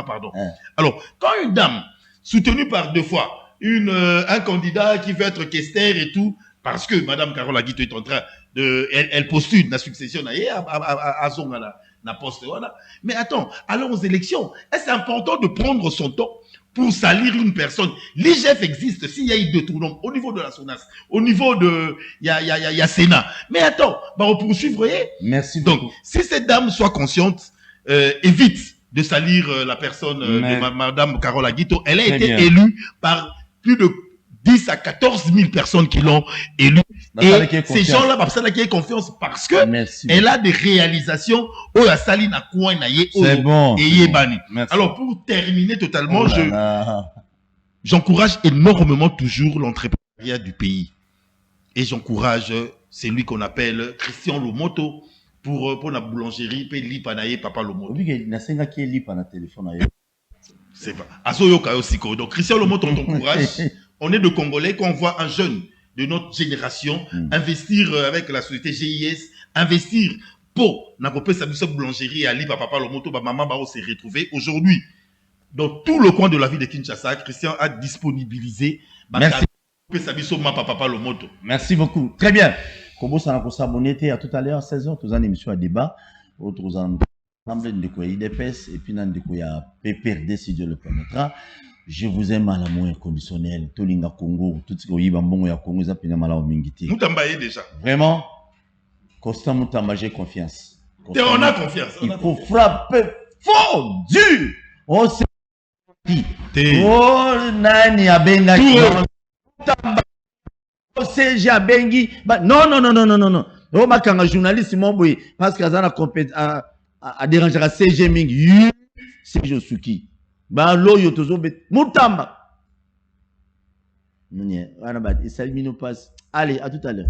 pardon. Alors, quand une dame, soutenue par deux fois, un candidat qui veut être questeur et tout, parce que Madame Carole Aguito est en train de, elle postule la succession à Zongala, na poste, voilà. Mais attends, allons aux élections. Est-ce important de prendre son temps pour salir une personne? L'IGF existe s'il y a eu détournement au niveau de la SONAS, au niveau de, il y a Sénat. Mais attends, bah on poursuit, vous voyez? Merci beaucoup. Donc, si cette dame soit consciente, évite de salir la personne de Madame Carole Aguito. Elle a été élue par plus de 10 à 14 000 personnes qui l'ont élue. Et ces gens-là, ça qui est confiance parce que elle a des réalisations. C'est bon. Alors, pour terminer totalement, j'encourage énormément toujours l'entrepreneuriat du pays. Et j'encourage c'est lui qu'on appelle Christian Lomoto pour la boulangerie pe lipanaye papa Lomoto. Oui, na senga qui lipa na téléphone. C'est pas. Asoyoka aussi. Donc Christian Lomoto, on t'encourage. On est de Congolais, qu'on voit un jeune de notre génération investir avec la société GIS, investir pour n'apporter sa boulangerie à Lipa Papa Lomoto, maman Baro s'est retrouvé aujourd'hui dans tout le coin de la ville de Kinshasa. Christian a disponibilisé. Merci. Papa Lomoto. Merci beaucoup. Très bien. Comme ça, on a s'abonner à tout à l'heure, 16h, tous en émission à débat. Autres en de quoi IDPS et puis dans de quoi PPRD si Dieu le permettra. Je vous aime à l'amour inconditionnel. Tolinga Congo, tout ce qui est bon ya Congo, ça pina mala omingiti. Moutambaye déjà. Vraiment, Constant Moutamba, j'ai confiance. On a confiance. Il faut frapper fort, dur. Oh, c'est oh, nani abenga. Oh, c'est jabengi. Non. Oh, ma kanga journaliste, mon boy, parce que ça a dérangé à CG Ming. C'est Josuki. Bah, l'eau, tozo bet. Moutamba. Allez, à tout à l'heure.